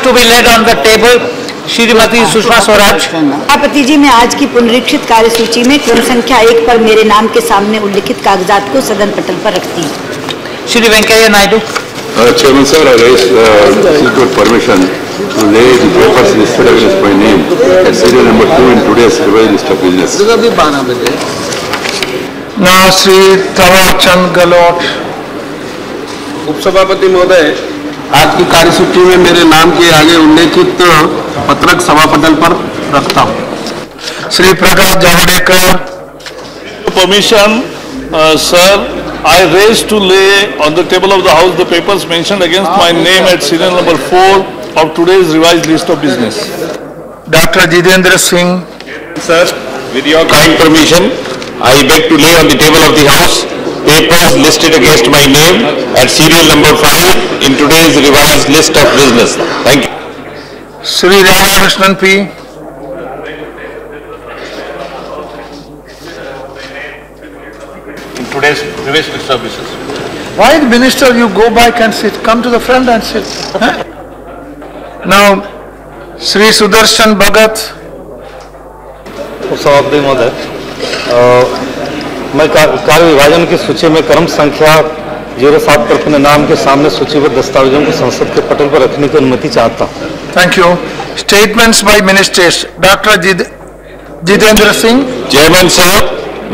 to be laid on the table, Shrimati Sushma Swaraj. सभापति जी, मैं आज की पुनरीक्षित कार्यसूची में क्रम संख्या 1 पर मेरे नाम के सामने उल्लिखित कागजात को सदन पटल पर रखती हूँ। Shri Venkaiah Naidu. Chairman sir, I seek your permission to lay the papers listed against my name at serial number 2 in today's revised list of business. Now, Sri Tawar Chand Galot। उपसभापति महोदय, आज की कार्यसूची में मेरे नाम के आगे उल्लेखित पत्रक सभा पटल पर रखता हूँ। Shri Prakash Javadekar. Permission, sir, I raise to lay on the table of the House the papers mentioned against my name at serial number 4 of today's revised list of business. Dr. Jitendra Singh. Sir, with your kind permission, I beg to lay on the table of the House papers listed against my name at serial number 5 in today's revised list of business. Thank you. Sri Ramakrishnan P. In today's revised list of business. Why, the minister, you go back and sit? Come to the front and sit. Huh? Now, Sri Sudarshan Bhagat. उपसभापति महोदय, मैं कार्य विभाजन की सूची में क्रम संख्या 07 पर अपने नाम के सामने सूचीबद्ध दस्तावेजों को संसद के पटल पर रखने की अनुमति चाहता हूँ। Thank you. Statements by ministers. Dr. Jitendra Singh. Chairman sir,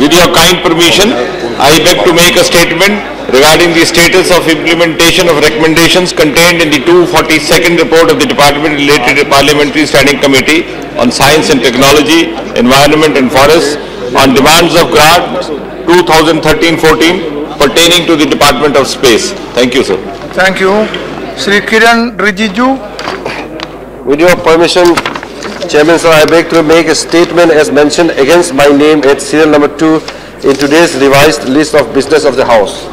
with your kind permission, I beg to make a statement regarding the status of implementation of recommendations contained in the 242nd report of the Department related to Parliamentary Standing Committee on Science and Technology, Environment and Forests on demands of grant 2013-14 pertaining to the Department of Space. Thank you, sir. Thank you. Sri Kiran Rijiju. With your permission, Chairman sir, I beg to make a statement as mentioned against my name at serial number 2 in today's revised list of business of the House.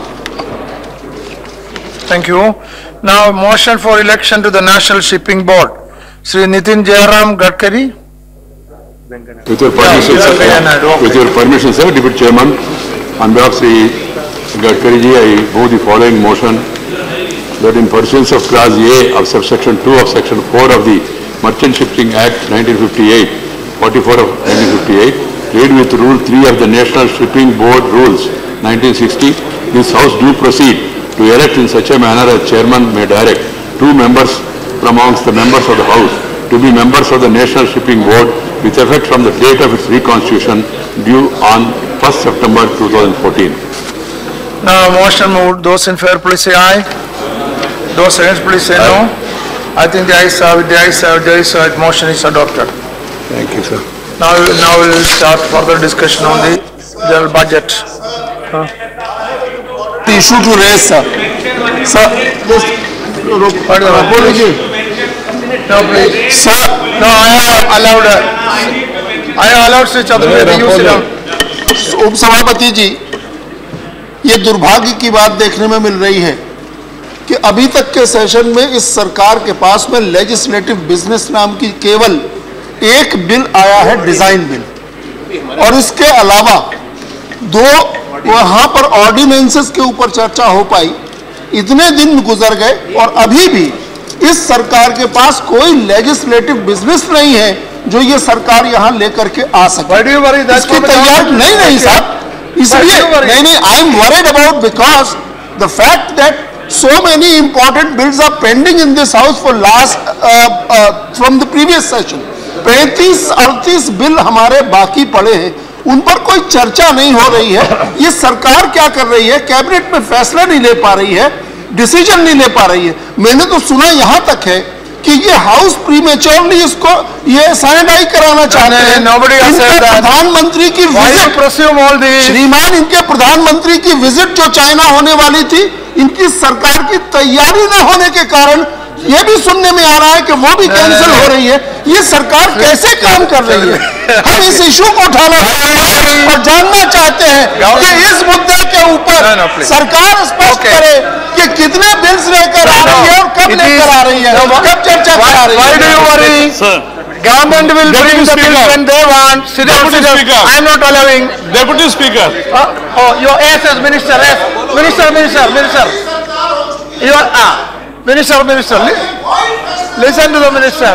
Thank you. Now, motion for election to the National Shipping Board. Sri Nitin Jayaram Gadkari. With your permission, sir, Deputy Chairman, on behalf of Sri Gadkari ji, I move the following motion that in pursuance of Clause A of subsection 2 of Section 4 of the Merchant Shipping Act 1958, 44 of 1958, lead with Rule 3 of the National Shipping Board Rules 1960, this House do proceed to elect in such a manner as Chairman may direct 2 members from amongst the members of the House to be members of the National Shipping Board with effect from the date of its reconstitution due on 1st September 2014. Now, motion moved. Those in favor, please say aye. Those against, please say no. I think the ayes have it. The ayes have it. The ayes have it. Motion is adopted. Thank you, sir. Now we will start further discussion on the general budget. The issue to raise, sir. Sir, just no, please. Sir, no, I have allowed Sri Chaturvedi. You sit down. उपसभापति जी, ये दुर्भाग्य की बात देखने में मिल रही है कि अभी तक के सेशन में इस सरकार के पास में लेजिस्लेटिव बिजनेस नाम की केवल एक बिल आया है, डिजाइन बिल, और इसके अलावा 2 वहां पर ऑर्डिनेंसेस के ऊपर चर्चा हो पाई। इतने दिन गुजर गए और अभी भी इस सरकार के पास कोई लेजिस्लेटिव बिजनेस नहीं है जो ये सरकार यहां लेकर के आ सके। इसकी तैयार नहीं साहब, इसलिए नहीं, I am worried about because the fact that so many important bills are pending in this house for last from the previous session. 35-38 bill हमारे बाकी पड़े हैं, उन पर कोई चर्चा नहीं हो रही है। ये सरकार क्या कर रही है, कैबिनेट में फैसला नहीं ले पा रही है, डिसीजन नहीं ले पा रही है। मैंने तो सुना यहां तक है कि ये हाउस प्रीमेच्योरली इसको ये सैनिटाइज कराना चाहते हैं। प्रधानमंत्री की विजिट, श्रीमान, इनके प्रधानमंत्री की विजिट जो चाइना होने वाली थी, इनकी सरकार की तैयारी न होने के कारण ये भी सुनने में आ रहा है कि वो भी कैंसिल हो रही है। ये सरकार कैसे काम कर रही है? हम इस इशू को उठाना और जानना चाहते हैं कि इस मुद्दे के ऊपर सरकार स्पष्ट करे कि कितने बिल्स लेकर आ रही है और कब लेकर आ रही है, कब चर्चा करा रही है। Government will bring the bill when they want. Sit down, sit down. I am not allowing. Deputy Speaker. Your S as Minister. Minister. You are Minister. Listen to the minister.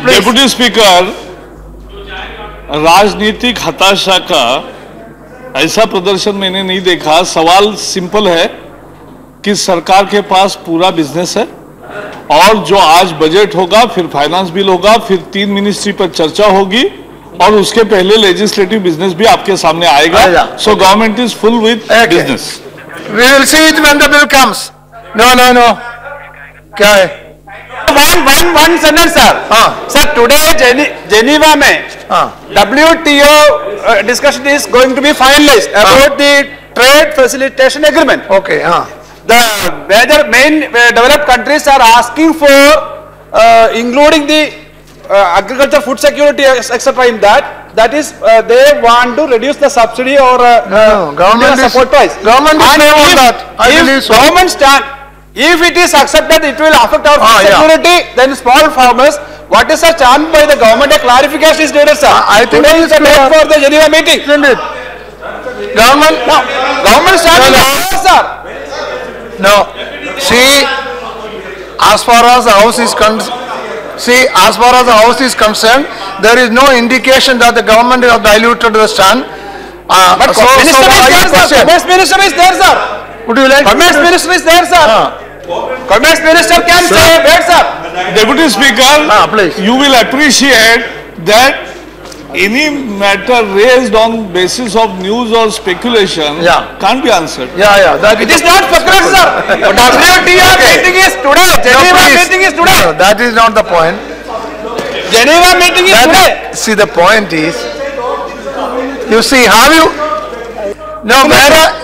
Please. Deputy speaker, राजनीतिक हताशा का ऐसा प्रदर्शन मैंने नहीं देखा। सवाल simple है कि सरकार के पास पूरा बिजनेस है और जो आज बजट होगा, फिर फाइनेंस बिल होगा, फिर 3 मिनिस्ट्री पर चर्चा होगी और उसके पहले लेजिस्लेटिव बिजनेस भी आपके सामने आएगा। So government is full with business. We will see it when the bill comes. No. क्या है? One sentence, sir. Sir, today Geneva में WTO discussion is going to be finalized about the trade facilitation agreement. Okay. The main developed countries are asking for including the agriculture, food security, etc. in that. That is, they want to reduce the subsidy or government support price. Government is saying on that. I believe so. Government stand. If it is accepted, it will affect our food security. Then small farmers. What is the chance by the government? A clarification is needed, sir. I think today is the date for the Geneva meeting. Isn't it? Government stand, sir. No. See, as far as the house is concerned. As far as the house is concerned, there is no indication that the government has diluted the stand. But Commerce Minister is there, sir. Would you like? Commerce Minister is there, sir. Commerce Minister can say, wait, sir. Deputy Speaker, please. You will appreciate that any matter raised on basis of news or speculation can't be answered. That it is not speculation, sir. WTO meeting is today. Geneva meeting is today. No, that is not the point. Geneva meeting is today. See, the point is, you see, have you? No,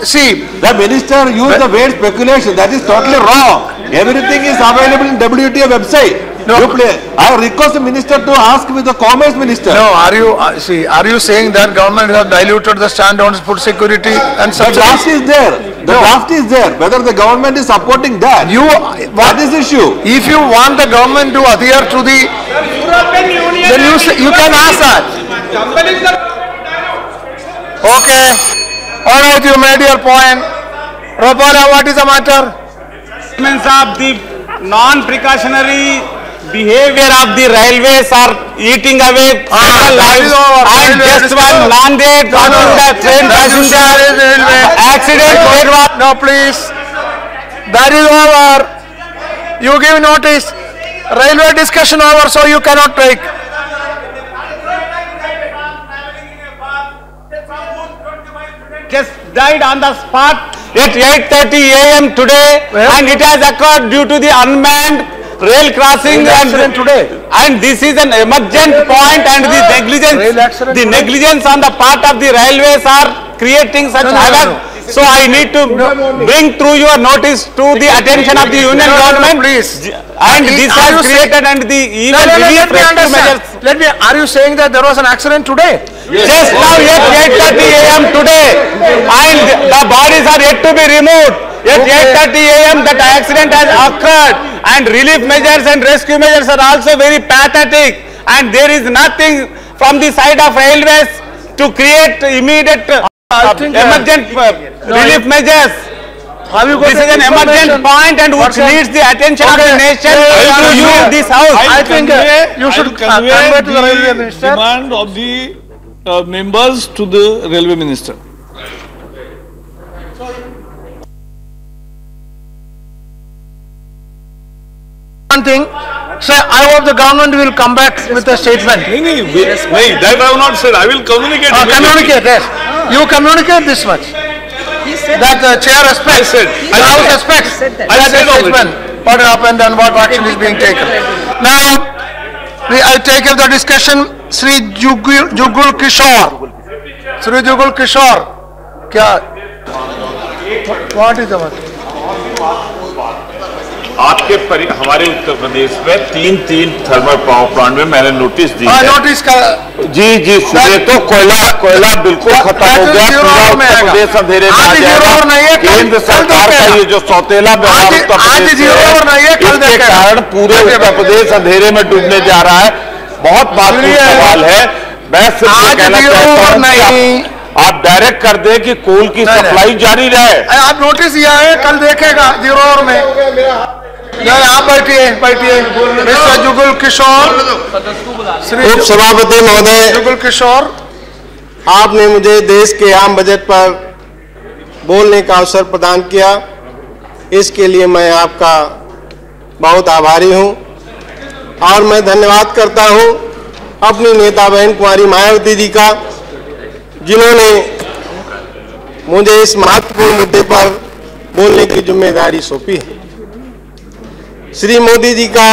see, the minister used the word speculation. That is totally wrong. Everything is available in WTO website. No, I request the minister to ask with the commerce minister. No, are you saying that government has diluted the stand on food security and subsidies? The draft is there. The draft is there. Whether the government is supporting that, what is the issue? If you want the government to adhere to the European Union, then you can ask that. Okay. All right, you made your point. Robola, what is the matter? Of the non-precautionary behavior of the railways are eating away lives, and just one mandate on the train passenger accident. No, please. That is over. You give notice. Railway discussion over, so you cannot take. Just died on the spot at 8:30 a.m. today, and it has occurred due to the unmanned rail crossing and this is an emergent point, and the negligence on the part of the railways are creating such havoc. So I need to bring through your notice to the attention of the union government, and this has created and the even relief measures. Are you saying that there was an accident today? Just now at 8:30 a.m. today, and the bodies are yet to be removed. At 8:30 a.m. that accident has occurred, and relief measures and rescue measures are also very pathetic, and there is nothing from the side of railways to create immediate emergent relief measures. This is an emergent point and which needs the attention of the nation to you in this house. I think you should convey to the railway minister. Demand of the members to the railway minister. One thing, say, I hope the government will come back with a statement. That I have not said. I will communicate. Communicate, yes. You communicate this much. That the chair respects. The house respects. I said statement. What happened and what action is being taken. Now, I take up the discussion. Sri Jugul Kishore. Sri Jugul Kishore. What is the matter? आपके हमारे उत्तर प्रदेश में 3 thermal power plant में मैंने notice दी है। Notice का जी सुनिए तो कोयला बिल्कुल खत्म हो गया, पूरा उत्तर प्रदेश अंधेरे में आ जाएगा। केंद्र सरकार का ये जो सौतेला व्यवहार उत्तर प्रदेश इसके कारण पूरे उत्तर प्रदेश अंधेरे में डूबने जा रहा है। बहुत महत्वपूर्ण सवाल है। मैं सिर्फ कहना चाहता हूँ आप डायरेक्ट कर दें कि कोल की सप्लाई जारी रहे। आप नोटिस दिया है, कल देखेगा 0 में। आप बैठिए बैठिए। मिस्टर जुगल किशोर, उप सभापति महोदय, जुगल किशोर, आपने मुझे देश के आम बजट पर बोलने का अवसर प्रदान किया, इसके लिए मैं आपका बहुत आभारी हूं और मैं धन्यवाद करता हूं अपनी नेता बहन कुमारी मायावती जी का, जिन्होंने मुझे इस महत्वपूर्ण मुद्दे पर बोलने की जिम्मेदारी सौंपी है। श्री मोदी जी का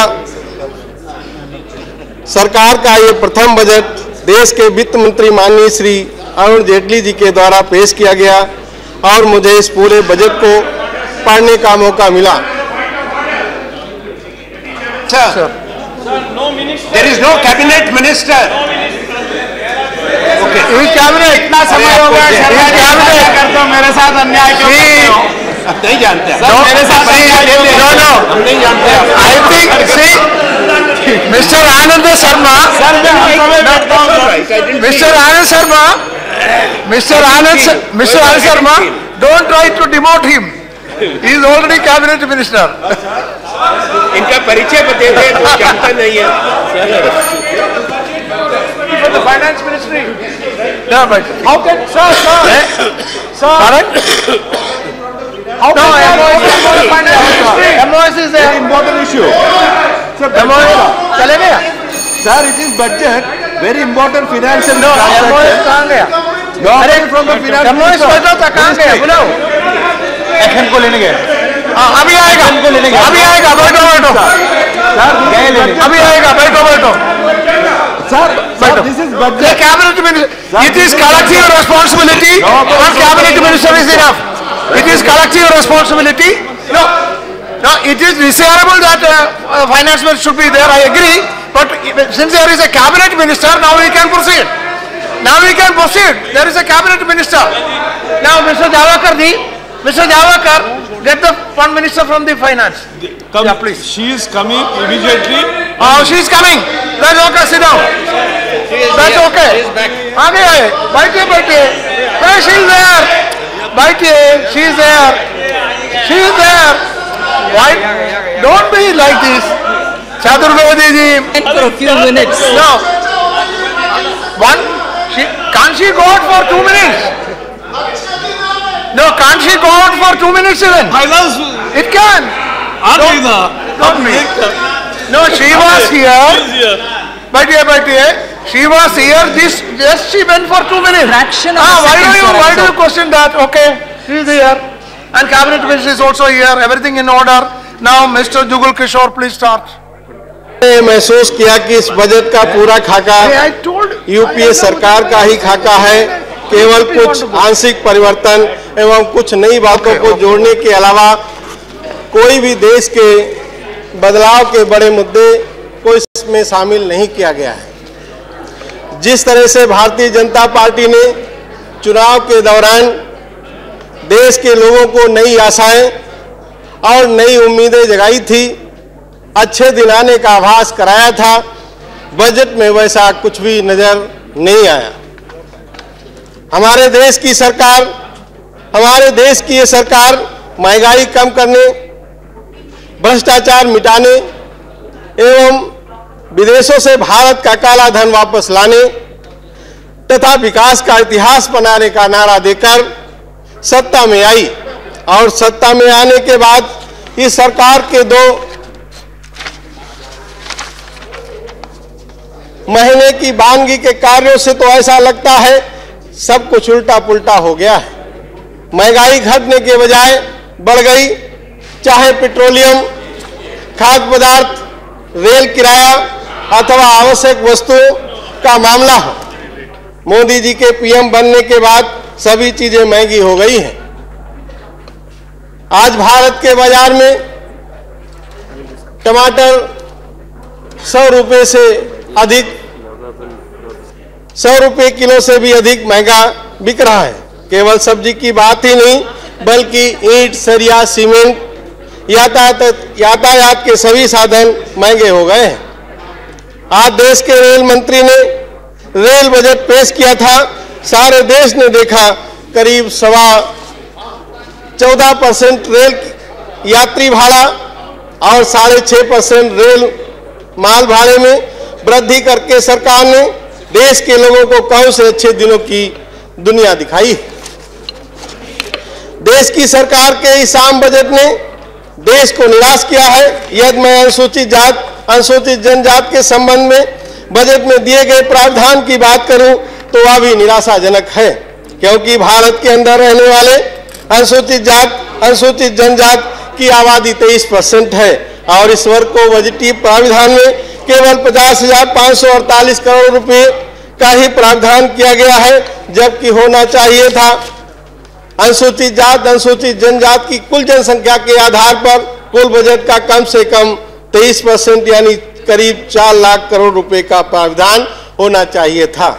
सरकार का ये प्रथम बजट देश के वित्त मंत्री माननीय श्री अरुण जेटली जी के द्वारा पेश किया गया और मुझे इस पूरे बजट को पढ़ने का मौका मिला। There is no cabinet minister. Okay. Cabinet इतना समय हो गया करते हो, मेरे साथ अन्याय क्यों करते हो? नहीं जानते मेरे साथ अन्याय क्यों करते हो? हम नहीं जानते। I think see Mr. Anand Sharma, Mr. Anand Sharma, don't try to demote him. He is already cabinet minister. इनका परिचय बता दे, तो जानता नहीं है। For the finance ministry. Yeah, but how can sir? Correct? How can finance ministry? MOS is an important issue. MOS चले गया? Sir, it is budget, very important financial. No, MOS कहाँ गया? Direct from the finance. MOS पता था कहाँ गया? बुलाओ। FN को लेने गए। अभी आएगा, अभी आएगा, बैठो बैठो। अभी आएगा, बैठो बैठो। Sir, this is budget. The cabinet minister, it is collective responsibility. One cabinet minister is enough. It is collective responsibility. No, it is desirable that finance minister should be there. I agree. But since there is a cabinet minister, now we can proceed. Now we can proceed. There is a cabinet minister. Now, Mr. Javakar, get the fund minister from the finance. Come, yeah, please. She is coming immediately. Oh, she is coming. That's okay. Sit down. That's okay. She is back. आगे आए, बैठिए. She is there. बैठिए. She is there. She is there. Why? Don't be like this. Chaturvedi ji. For a few minutes. No. Can't she go out for 2 minutes? No, can't she go out for 2 minutes even? Finance. It can. Not me. No, she was here. बैठिए. She was here. Just she went for 2 minutes. Fraction of a second, Why do you question that? Okay, she is here, and cabinet minister is also here. Everything in order. Now, Mr. Jugal Kishore, please start. मैंने महसूस किया कि इस budget का पूरा खाका I told UPA सरकार का ही खाका है। केवल कुछ आंशिक परिवर्तन एवं कुछ नई बातों को जोड़ने के अलावा कोई भी देश के बदलाव के बड़े मुद्दे को इसमें शामिल नहीं किया गया है। जिस तरह से भारतीय जनता पार्टी ने चुनाव के दौरान देश के लोगों को नई आशाएं और नई उम्मीदें जगाई थी, अच्छे दिन आने का आभास कराया था, बजट में वैसा कुछ भी नजर नहीं आया। हमारे देश की ये सरकार महंगाई कम करने, भ्रष्टाचार मिटाने एवं विदेशों से भारत का काला धन वापस लाने तथा विकास का इतिहास बनाने का नारा देकर सत्ता में आई और सत्ता में आने के बाद इस सरकार के 2 महीने की बानगी के कार्यों से तो ऐसा लगता है सब कुछ उल्टा पुल्टा हो गया है। महंगाई घटने के बजाय बढ़ गई, चाहे पेट्रोलियम, खाद्य पदार्थ, रेल किराया अथवा आवश्यक वस्तुओं का मामला हो। मोदी जी के पीएम बनने के बाद सभी चीजें महंगी हो गई हैं। आज भारत के बाजार में टमाटर 100 रुपये से अधिक, 100 रुपये किलो से भी अधिक महंगा बिक रहा है। केवल सब्जी की बात ही नहीं, बल्कि ईंट, सरिया, सीमेंट, यातायात के सभी साधन महंगे हो गए हैं। आज देश के रेल मंत्री ने रेल बजट पेश किया था, सारे देश ने देखा, करीब 14.25% रेल यात्री भाड़ा और 6.5% रेल माल भाड़े में वृद्धि करके सरकार ने देश के लोगों को कौन से अच्छे दिनों की दुनिया दिखाई। देश की सरकार के इस आम बजट ने देश को निराश किया है। यदि मैं अनुसूचित जात अनुसूचित जनजात के संबंध में बजट में दिए गए प्रावधान की बात करूं तो वह भी निराशाजनक है, क्योंकि भारत के अंदर रहने वाले अनुसूचित जात अनुसूचित जनजात की आबादी 23% है और इस वर्ग को बजटीय प्रावधान में केवल 50,548 करोड़ रुपए का ही प्रावधान किया गया है, जबकि होना चाहिए था अनुसूचित जात अनुसूचित जनजात की कुल जनसंख्या के आधार पर कुल बजट का कम से कम 23% यानी करीब 4 लाख करोड़ रुपए का प्रावधान होना चाहिए था।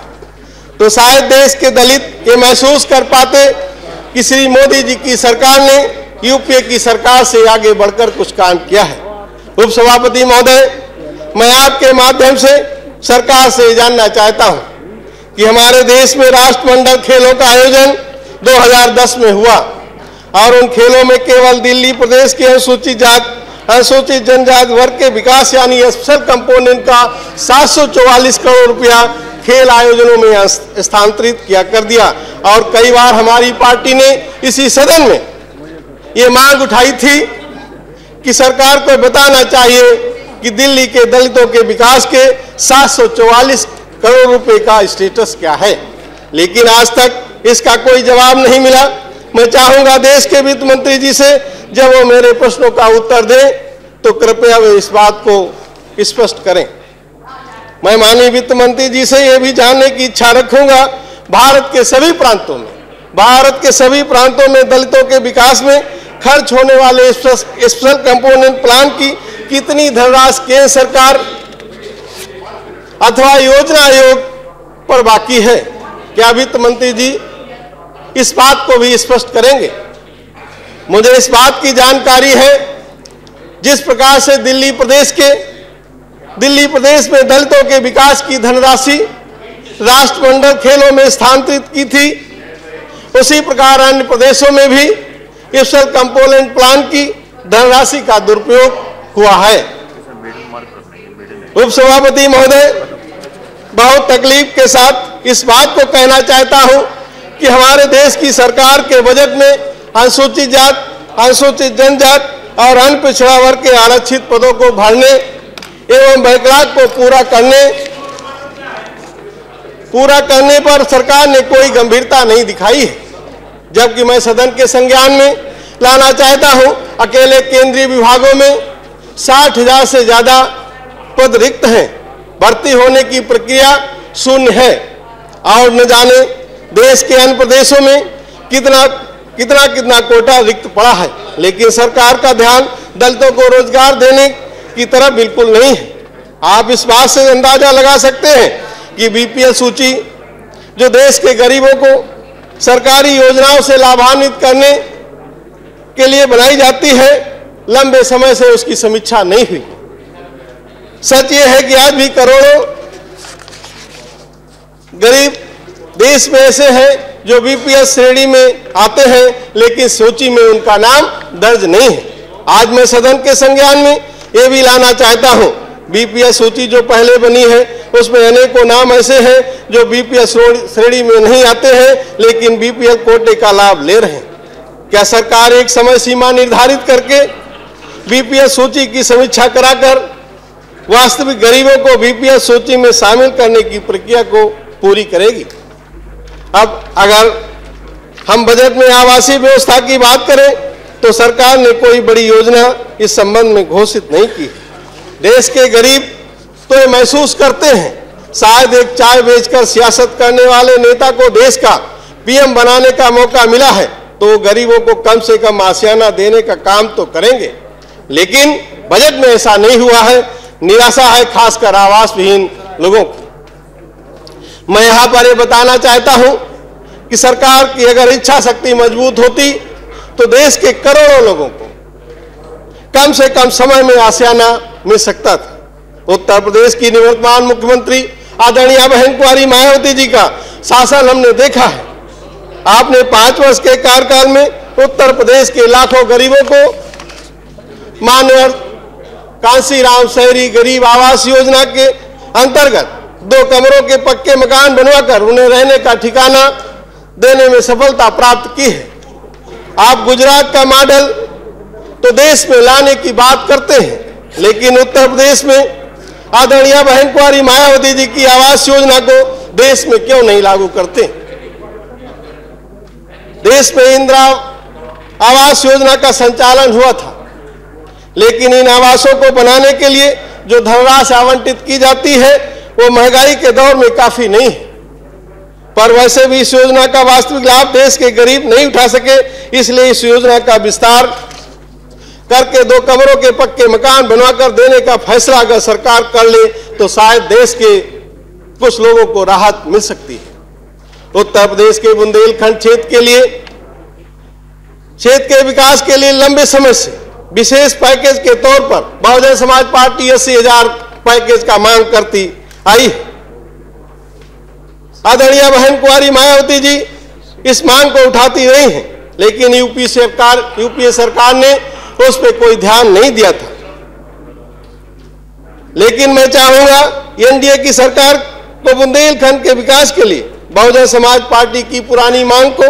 तो शायद देश के दलित ये महसूस कर पाते कि श्री मोदी जी की सरकार ने यूपीए की सरकार से आगे बढ़कर कुछ काम किया है। उपसभापति महोदय, मैं आपके माध्यम से सरकार से जानना चाहता हूं कि हमारे देश में राष्ट्रमंडल खेलों का आयोजन 2010 में हुआ और उन खेलों में केवल दिल्ली प्रदेश के अनुसूचित जात अनुसूचित जनजात वर्ग के विकास यानी स्पेशल कंपोनेंट का 744 करोड़ रुपया खेल आयोजनों में स्थानांतरित किया कर दिया। और कई बार हमारी पार्टी ने इसी सदन में ये मांग उठाई थी कि सरकार को बताना चाहिए कि दिल्ली के दलितों के विकास के 744 करोड़ रुपए का स्टेटस क्या है, लेकिन आज तक इसका कोई जवाब नहीं मिला। मैं चाहूंगा देश के वित्त मंत्री जी से जब वो मेरे प्रश्नों का उत्तर दें तो कृपया वे इस बात को स्पष्ट करें। मैं माननीय वित्त मंत्री जी से ये भी जानने की इच्छा रखूंगा भारत के सभी प्रांतों में दलितों के विकास में खर्च होने वाले स्पेशल कंपोनेंट प्लान की कितनी धनराशि केंद्र सरकार अथवा योजना आयोग पर बाकी है। क्या वित्त मंत्री जी इस बात को भी स्पष्ट करेंगे? मुझे इस बात की जानकारी है जिस प्रकार से दिल्ली प्रदेश में दलितों के विकास की धनराशि राष्ट्रमंडल खेलों में स्थानांतरित की थी, उसी प्रकार अन्य प्रदेशों में भी स्पेशल कंपोनेंट प्लान की धनराशि का दुरुपयोग हुआ है। उपसभापति महोदय, बहुत तकलीफ के साथ इस बात को कहना चाहता हूं कि हमारे देश की सरकार के बजट में अनुसूचित जात अनुसूचित जनजात और अन्य पिछड़ा वर्ग के आरक्षित पदों को भरने एवं बैकलॉग को पूरा करने पर सरकार ने कोई गंभीरता नहीं दिखाई है, जबकि मैं सदन के संज्ञान में लाना चाहता हूं अकेले केंद्रीय विभागों में 60,000 से ज्यादा पद रिक्त हैं, भर्ती होने की प्रक्रिया शून्य है और न जाने देश के अन्य प्रदेशों में कितना कोटा रिक्त पड़ा है, लेकिन सरकार का ध्यान दलितों को रोजगार देने की तरफ बिल्कुल नहीं है। आप इस बात से अंदाजा लगा सकते हैं कि बीपीएल सूची जो देश के गरीबों को सरकारी योजनाओं से लाभान्वित करने के लिए बनाई जाती है, लंबे समय से उसकी समीक्षा नहीं हुई। सच ये है कि आज भी करोड़ों गरीब देश में ऐसे हैं जो बीपीएल श्रेणी में आते हैं, लेकिन सूची में उनका नाम दर्ज नहीं है। आज मैं सदन के संज्ञान में ये भी लाना चाहता हूं, बीपीएल सूची जो पहले बनी है उसमें अनेकों नाम ऐसे हैं जो बीपीएल श्रेणी में नहीं आते हैं, लेकिन बीपीएल कोटे का लाभ ले रहे हैं। क्या सरकार एक समय सीमा निर्धारित करके बीपीएल सूची की समीक्षा कराकर वास्तविक गरीबों को बीपीएल सूची में शामिल करने की प्रक्रिया को पूरी करेगी? अब अगर हम बजट में आवासीय व्यवस्था की बात करें तो सरकार ने कोई बड़ी योजना इस संबंध में घोषित नहीं की। देश के गरीब तो ये महसूस करते हैं शायद एक चाय बेचकर सियासत करने वाले नेता को देश का पीएम बनाने का मौका मिला है तो गरीबों को कम से कम आशियाना देने का काम तो करेंगे, लेकिन बजट में ऐसा नहीं हुआ है। निराशा है खासकर आवास विहीन लोगों को। मैं यहां पर ये बताना चाहता हूं कि सरकार की अगर इच्छा शक्ति मजबूत होती तो देश के करोड़ों लोगों को कम से कम समय में आशियाना मिल सकता था। उत्तर प्रदेश की निवर्तमान मुख्यमंत्री आदरणीय बहन कुंवारी मायावती जी का शासन हमने देखा है। आपने 5 वर्ष के कार्यकाल में उत्तर प्रदेश के लाखों गरीबों को कांसीराम शहरी गरीब आवास योजना के अंतर्गत 2 कमरों के पक्के मकान बनवाकर उन्हें रहने का ठिकाना देने में सफलता प्राप्त की है। आप गुजरात का मॉडल तो देश में लाने की बात करते हैं, लेकिन उत्तर प्रदेश में आदरणीय बहन कुंवारी मायावती जी की आवास योजना को देश में क्यों नहीं लागू करते? देश में इंदिरा आवास योजना का संचालन हुआ था, लेकिन इन आवासों को बनाने के लिए जो धनराशि आवंटित की जाती है वो महंगाई के दौर में काफी नहीं है। पर वैसे भी इस योजना का वास्तविक लाभ देश के गरीब नहीं उठा सके, इसलिए इस योजना का विस्तार करके 2 कमरों के पक्के मकान बनवाकर देने का फैसला अगर सरकार कर ले तो शायद देश के कुछ लोगों को राहत मिल सकती है। उत्तर प्रदेश के बुंदेलखंड क्षेत्र के विकास के लिए लंबे समय से विशेष पैकेज के तौर पर बहुजन समाज पार्टी 80,000 पैकेज का मांग करती आई है। आदरणीय बहन कुंवारी मायावती जी इस मांग को उठाती रही हैं, लेकिन यूपीए सरकार ने उस पर कोई ध्यान नहीं दिया था। लेकिन मैं चाहूंगा एनडीए की सरकार को बुंदेलखंड के विकास के लिए बहुजन समाज पार्टी की पुरानी मांग को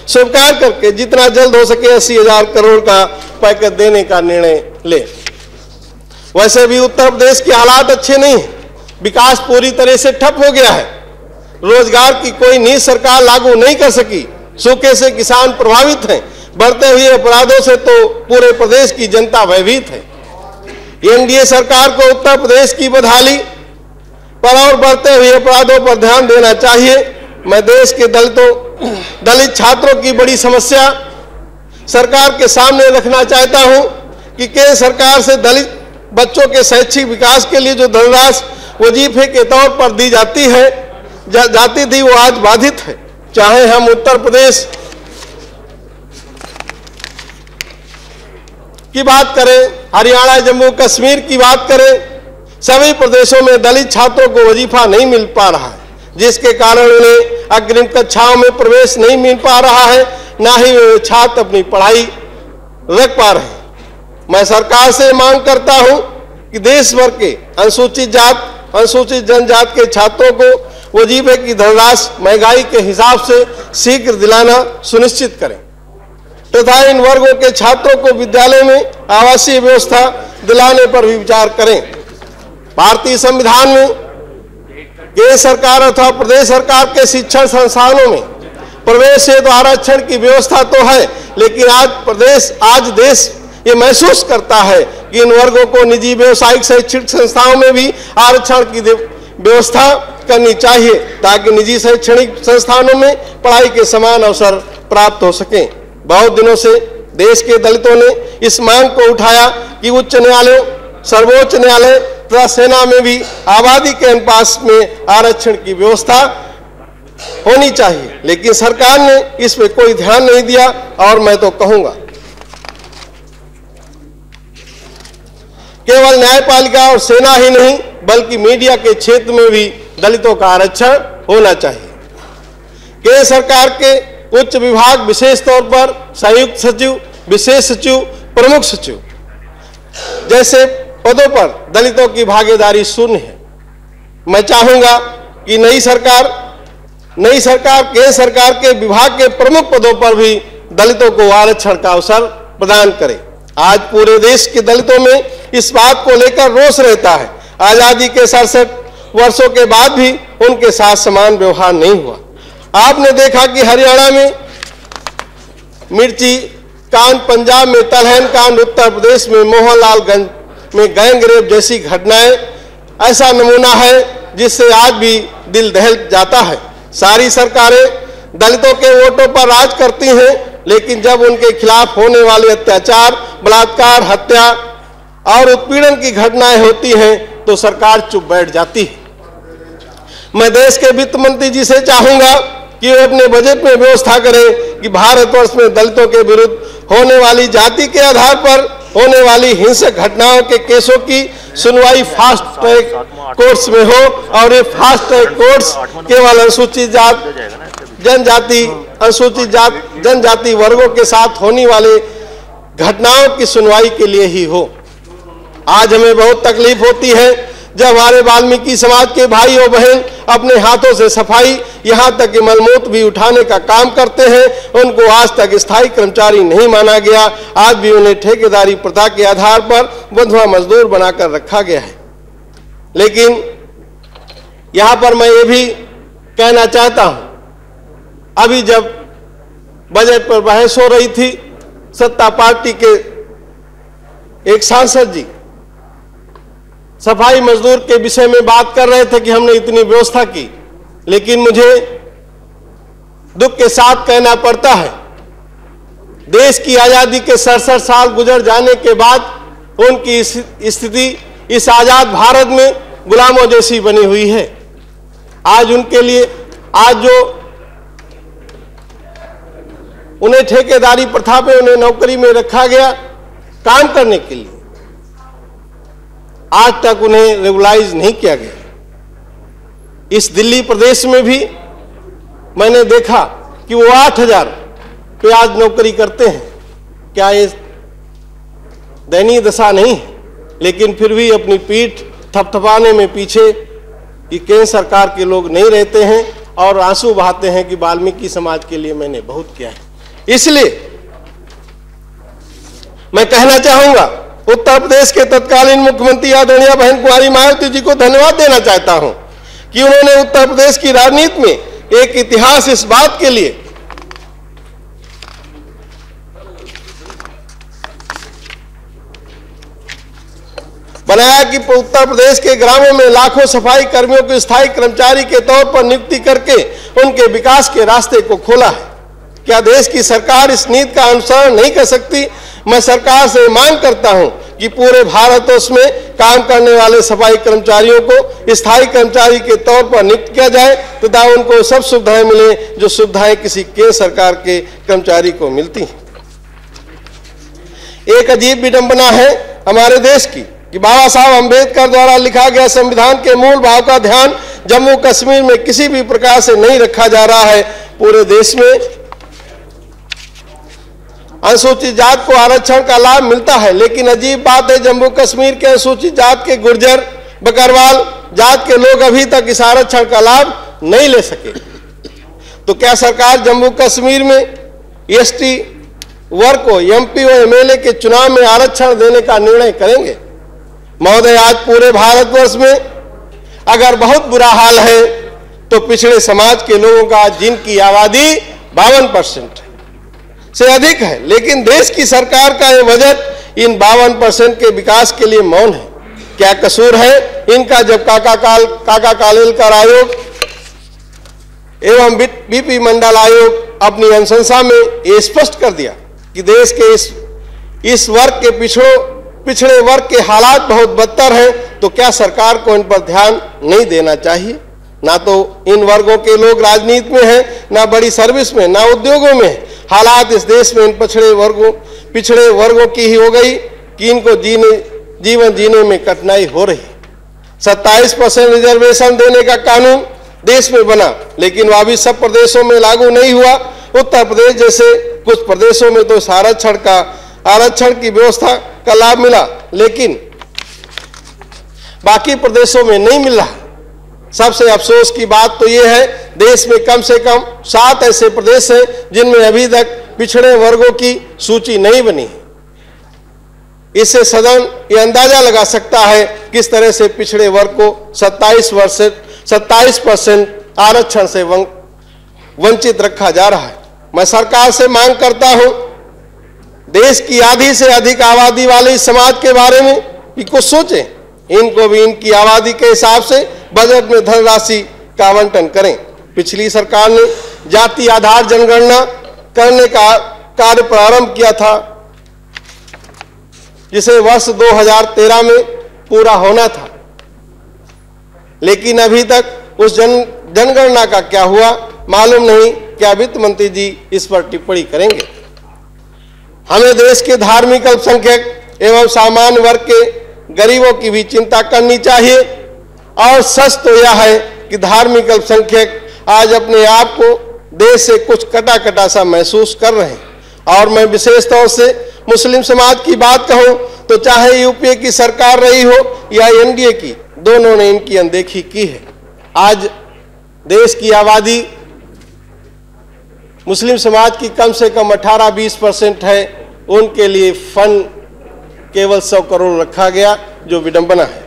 स्वीकार करके जितना जल्द हो सके 80,000 करोड़ का पैकेज देने का निर्णय ले। वैसे भी उत्तर प्रदेश के हालात अच्छे नहीं है, विकास पूरी तरह से ठप हो गया है। रोजगार की कोई नीति सरकार लागू नहीं कर सकी, सूखे से किसान प्रभावित हैं, बढ़ते हुए अपराधों से तो पूरे प्रदेश की जनता भयभीत है। एनडीए सरकार को उत्तर प्रदेश की बदहाली पर और बढ़ते हुए अपराधों पर ध्यान देना चाहिए। मैं देश के दलित छात्रों की बड़ी समस्या सरकार के सामने रखना चाहता हूं कि केंद्र सरकार से दलित बच्चों के शैक्षिक विकास के लिए जो धनराशि वजीफे के तौर पर दी जाती थी वो आज बाधित है। चाहे हम उत्तर प्रदेश की बात करें, हरियाणा जम्मू कश्मीर की बात करें, सभी प्रदेशों में दलित छात्रों को वजीफा नहीं मिल पा रहा है, जिसके कारण उन्हें अग्रिम कक्षाओं में प्रवेश नहीं मिल पा रहा है, ना ही वे छात्र अपनी पढ़ाई रख पा रहे हैं। मैं सरकार से मांग करता हूं कि देश भर के अनुसूचित जनजाति के छात्रों को वजीफे की धनराशि महंगाई के हिसाब से शीघ्र दिलाना सुनिश्चित करें तथा इन वर्गों के छात्रों को विद्यालय में आवासीय व्यवस्था दिलाने पर भी विचार करें। भारतीय संविधान में केंद्र सरकार अथवा प्रदेश सरकार के शिक्षण संस्थानों में प्रवेश हेतु आरक्षण की व्यवस्था तो है, लेकिन आज देश ये महसूस करता है कि इन वर्गों को निजी व्यवसायिक शैक्षिक संस्थाओं में भी आरक्षण की व्यवस्था करनी चाहिए ताकि निजी शैक्षणिक संस्थानों में पढ़ाई के समान अवसर प्राप्त हो सके। बहुत दिनों से देश के दलितों ने इस मांग को उठाया कि उच्च न्यायालय, सर्वोच्च न्यायालय तथा सेना में भी आबादी के अनुपात में आरक्षण की व्यवस्था होनी चाहिए, लेकिन सरकार ने इस पे कोई ध्यान नहीं दिया। और मैं तो कहूंगा केवल न्यायपालिका और सेना ही नहीं बल्कि मीडिया के क्षेत्र में भी दलितों का आरक्षण होना चाहिए। केंद्र सरकार के उच्च विभाग विशेष तौर पर संयुक्त सचिव, विशेष सचिव, प्रमुख सचिव जैसे पदों पर दलितों की भागीदारी शून्य है। मैं चाहूंगा कि नई सरकार केंद्र सरकार के विभाग के प्रमुख पदों पर भी दलितों को आरक्षण का अवसर प्रदान करे। आज पूरे देश के दलितों में इस बात को लेकर रोष रहता है। आजादी के 67 वर्षों के बाद भी उनके साथ समान व्यवहार नहीं हुआ। आपने देखा कि हरियाणा में मिर्ची कांड, पंजाब में तलहन कांड, उत्तर प्रदेश में मोहनलालगंज में गैंग रेप जैसी घटनाएं ऐसा नमूना है जिससे आज भी दिल दहल जाता है। सारी सरकारें दलितों के वोटों पर राज करती हैं, लेकिन जब उनके खिलाफ होने वाले अत्याचार, बलात्कार, हत्या और उत्पीड़न की घटनाएं होती हैं तो सरकार चुप बैठ जाती है। मैं देश के वित्त मंत्री जी से चाहूंगा कि वे अपने बजट में व्यवस्था करें कि भारतवर्ष में दलितों के विरुद्ध होने वाली जाति के आधार पर होने वाली हिंसक घटनाओं के केसों की सुनवाई फास्ट ट्रैक कोर्ट्स में हो और ये फास्ट ट्रैक कोर्ट्स केवल अनुसूचित जनजाति वर्गों के साथ होने वाले घटनाओं की सुनवाई के लिए ही हो। आज हमें बहुत तकलीफ होती है जब हमारे वाल्मीकि समाज के भाई और बहन अपने हाथों से सफाई यहाँ तक कि मलमूत्र भी उठाने का काम करते हैं। उनको आज तक स्थायी कर्मचारी नहीं माना गया। आज भी उन्हें ठेकेदारी प्रथा के आधार पर बंधुआ मजदूर बनाकर रखा गया है। लेकिन यहाँ पर मैं ये भी कहना चाहता हूँ, अभी जब बजट पर बहस हो रही थी, सत्ता पार्टी के एक सांसद जी सफाई मजदूर के विषय में बात कर रहे थे कि हमने इतनी व्यवस्था की, लेकिन मुझे दुख के साथ कहना पड़ता है, देश की आजादी के 67 साल गुजर जाने के बाद उनकी स्थिति इस आजाद भारत में गुलामों जैसी बनी हुई है। आज उनके लिए, आज जो उन्हें ठेकेदारी प्रथा पे उन्हें नौकरी में रखा गया काम करने के लिए, आज तक उन्हें रेगुलाइज नहीं किया गया। इस दिल्ली प्रदेश में भी मैंने देखा कि वो 8,000 पे आज नौकरी करते हैं। क्या ये दयनीय दशा नहीं है? लेकिन फिर भी अपनी पीठ थपथपाने में पीछे कि केंद्र सरकार के लोग नहीं रहते हैं और आंसू बहाते हैं कि वाल्मीकि समाज के लिए मैंने बहुत किया है। इसलिए मैं कहना चाहूंगा, उत्तर प्रदेश के तत्कालीन मुख्यमंत्री आदरणीय बहन कुमारी मायावती जी को धन्यवाद देना चाहता हूं कि उन्होंने उत्तर प्रदेश की राजनीति में एक इतिहास इस बात के लिए बनाया कि उत्तर प्रदेश के ग्रामों में लाखों सफाई कर्मियों को स्थायी कर्मचारी के तौर पर नियुक्ति करके उनके विकास के रास्ते को खोला है। क्या देश की सरकार इस नीति का अनुसरण नहीं कर सकती? मैं सरकार से मांग करता हूं कि पूरे भारतवर्ष में काम करने वाले सफाई कर्मचारियों को स्थायी कर्मचारी के तौर पर नियुक्त किया जाए तथा उनको सब सुविधाएं मिले जो सुविधाएं किसी केंद्र सरकार के कर्मचारी को मिलती हैं। एक अजीब विडंबना है हमारे देश की कि बाबा साहब अंबेडकर द्वारा लिखा गया संविधान के मूल भाव का ध्यान जम्मू कश्मीर में किसी भी प्रकार से नहीं रखा जा रहा है। पूरे देश में अनुसूचित जात को आरक्षण का लाभ मिलता है, लेकिन अजीब बात है जम्मू कश्मीर के अनुसूचित जात के गुर्जर बकरवाल जात के लोग अभी तक इस आरक्षण का लाभ नहीं ले सके। तो क्या सरकार जम्मू कश्मीर में एसटी वर्ग को एमपी और एमएलए के चुनाव में आरक्षण देने का निर्णय करेंगे? महोदय, आज पूरे भारतवर्ष में अगर बहुत बुरा हाल है तो पिछड़े समाज के लोगों का, जिनकी आबादी 52% से अधिक है, लेकिन देश की सरकार का यह बजट इन 52% के विकास के लिए मौन है। क्या कसूर है इनका जब काका कालेलकर आयोग एवं बीपी मंडल आयोग अपनी अनुशंसा में ये स्पष्ट कर दिया कि देश के इस वर्ग के पिछड़े वर्ग के हालात बहुत बदतर हैं, तो क्या सरकार को इन पर ध्यान नहीं देना चाहिए? ना तो इन वर्गों के लोग राजनीति में हैं, ना बड़ी सर्विस में, ना उद्योगों में है। हालात इस देश में इन पिछड़े वर्गों की ही हो गई कि इनको जीवन जीने में कठिनाई हो रही। 27% रिजर्वेशन देने का कानून देश में बना, लेकिन वह भी सब प्रदेशों में लागू नहीं हुआ। उत्तर प्रदेश जैसे कुछ प्रदेशों में तो आरक्षण की व्यवस्था का लाभ मिला, लेकिन बाकी प्रदेशों में नहीं मिल रहा। सबसे अफसोस की बात तो यह है, देश में कम से कम 7 ऐसे प्रदेश हैं जिनमें अभी तक पिछड़े वर्गों की सूची नहीं बनी। इससे सदन ये अंदाजा लगा सकता है किस तरह से पिछड़े वर्ग को 27% आरक्षण से वंचित रखा जा रहा है। मैं सरकार से मांग करता हूं, देश की आधी से अधिक आबादी वाले इस समाज के बारे में भी कुछ सोचें। इनको भी इनकी आबादी के हिसाब से बजट में धनराशि का आवंटन करें। पिछली सरकार ने जाति आधार जनगणना करने का कार्य प्रारंभ किया था, जिसे वर्ष 2013 में पूरा होना था, लेकिन अभी तक उस जनगणना का क्या हुआ मालूम नहीं। क्या वित्त मंत्री जी इस पर टिप्पणी करेंगे? हमें देश के धार्मिक अल्पसंख्यक एवं सामान्य वर्ग के गरीबों की भी चिंता करनी चाहिए। और सच तो यह है कि धार्मिक अल्पसंख्यक आज अपने आप को देश से कुछ कटा कटा सा महसूस कर रहे हैं। और मैं विशेष तौर से मुस्लिम समाज की बात कहूं तो चाहे यूपीए की सरकार रही हो या एनडीए की, दोनों ने इनकी अनदेखी की है। आज देश की आबादी मुस्लिम समाज की कम से कम 18-20% है, उनके लिए फंड केवल 100 करोड़ रखा गया, जो विडंबना है।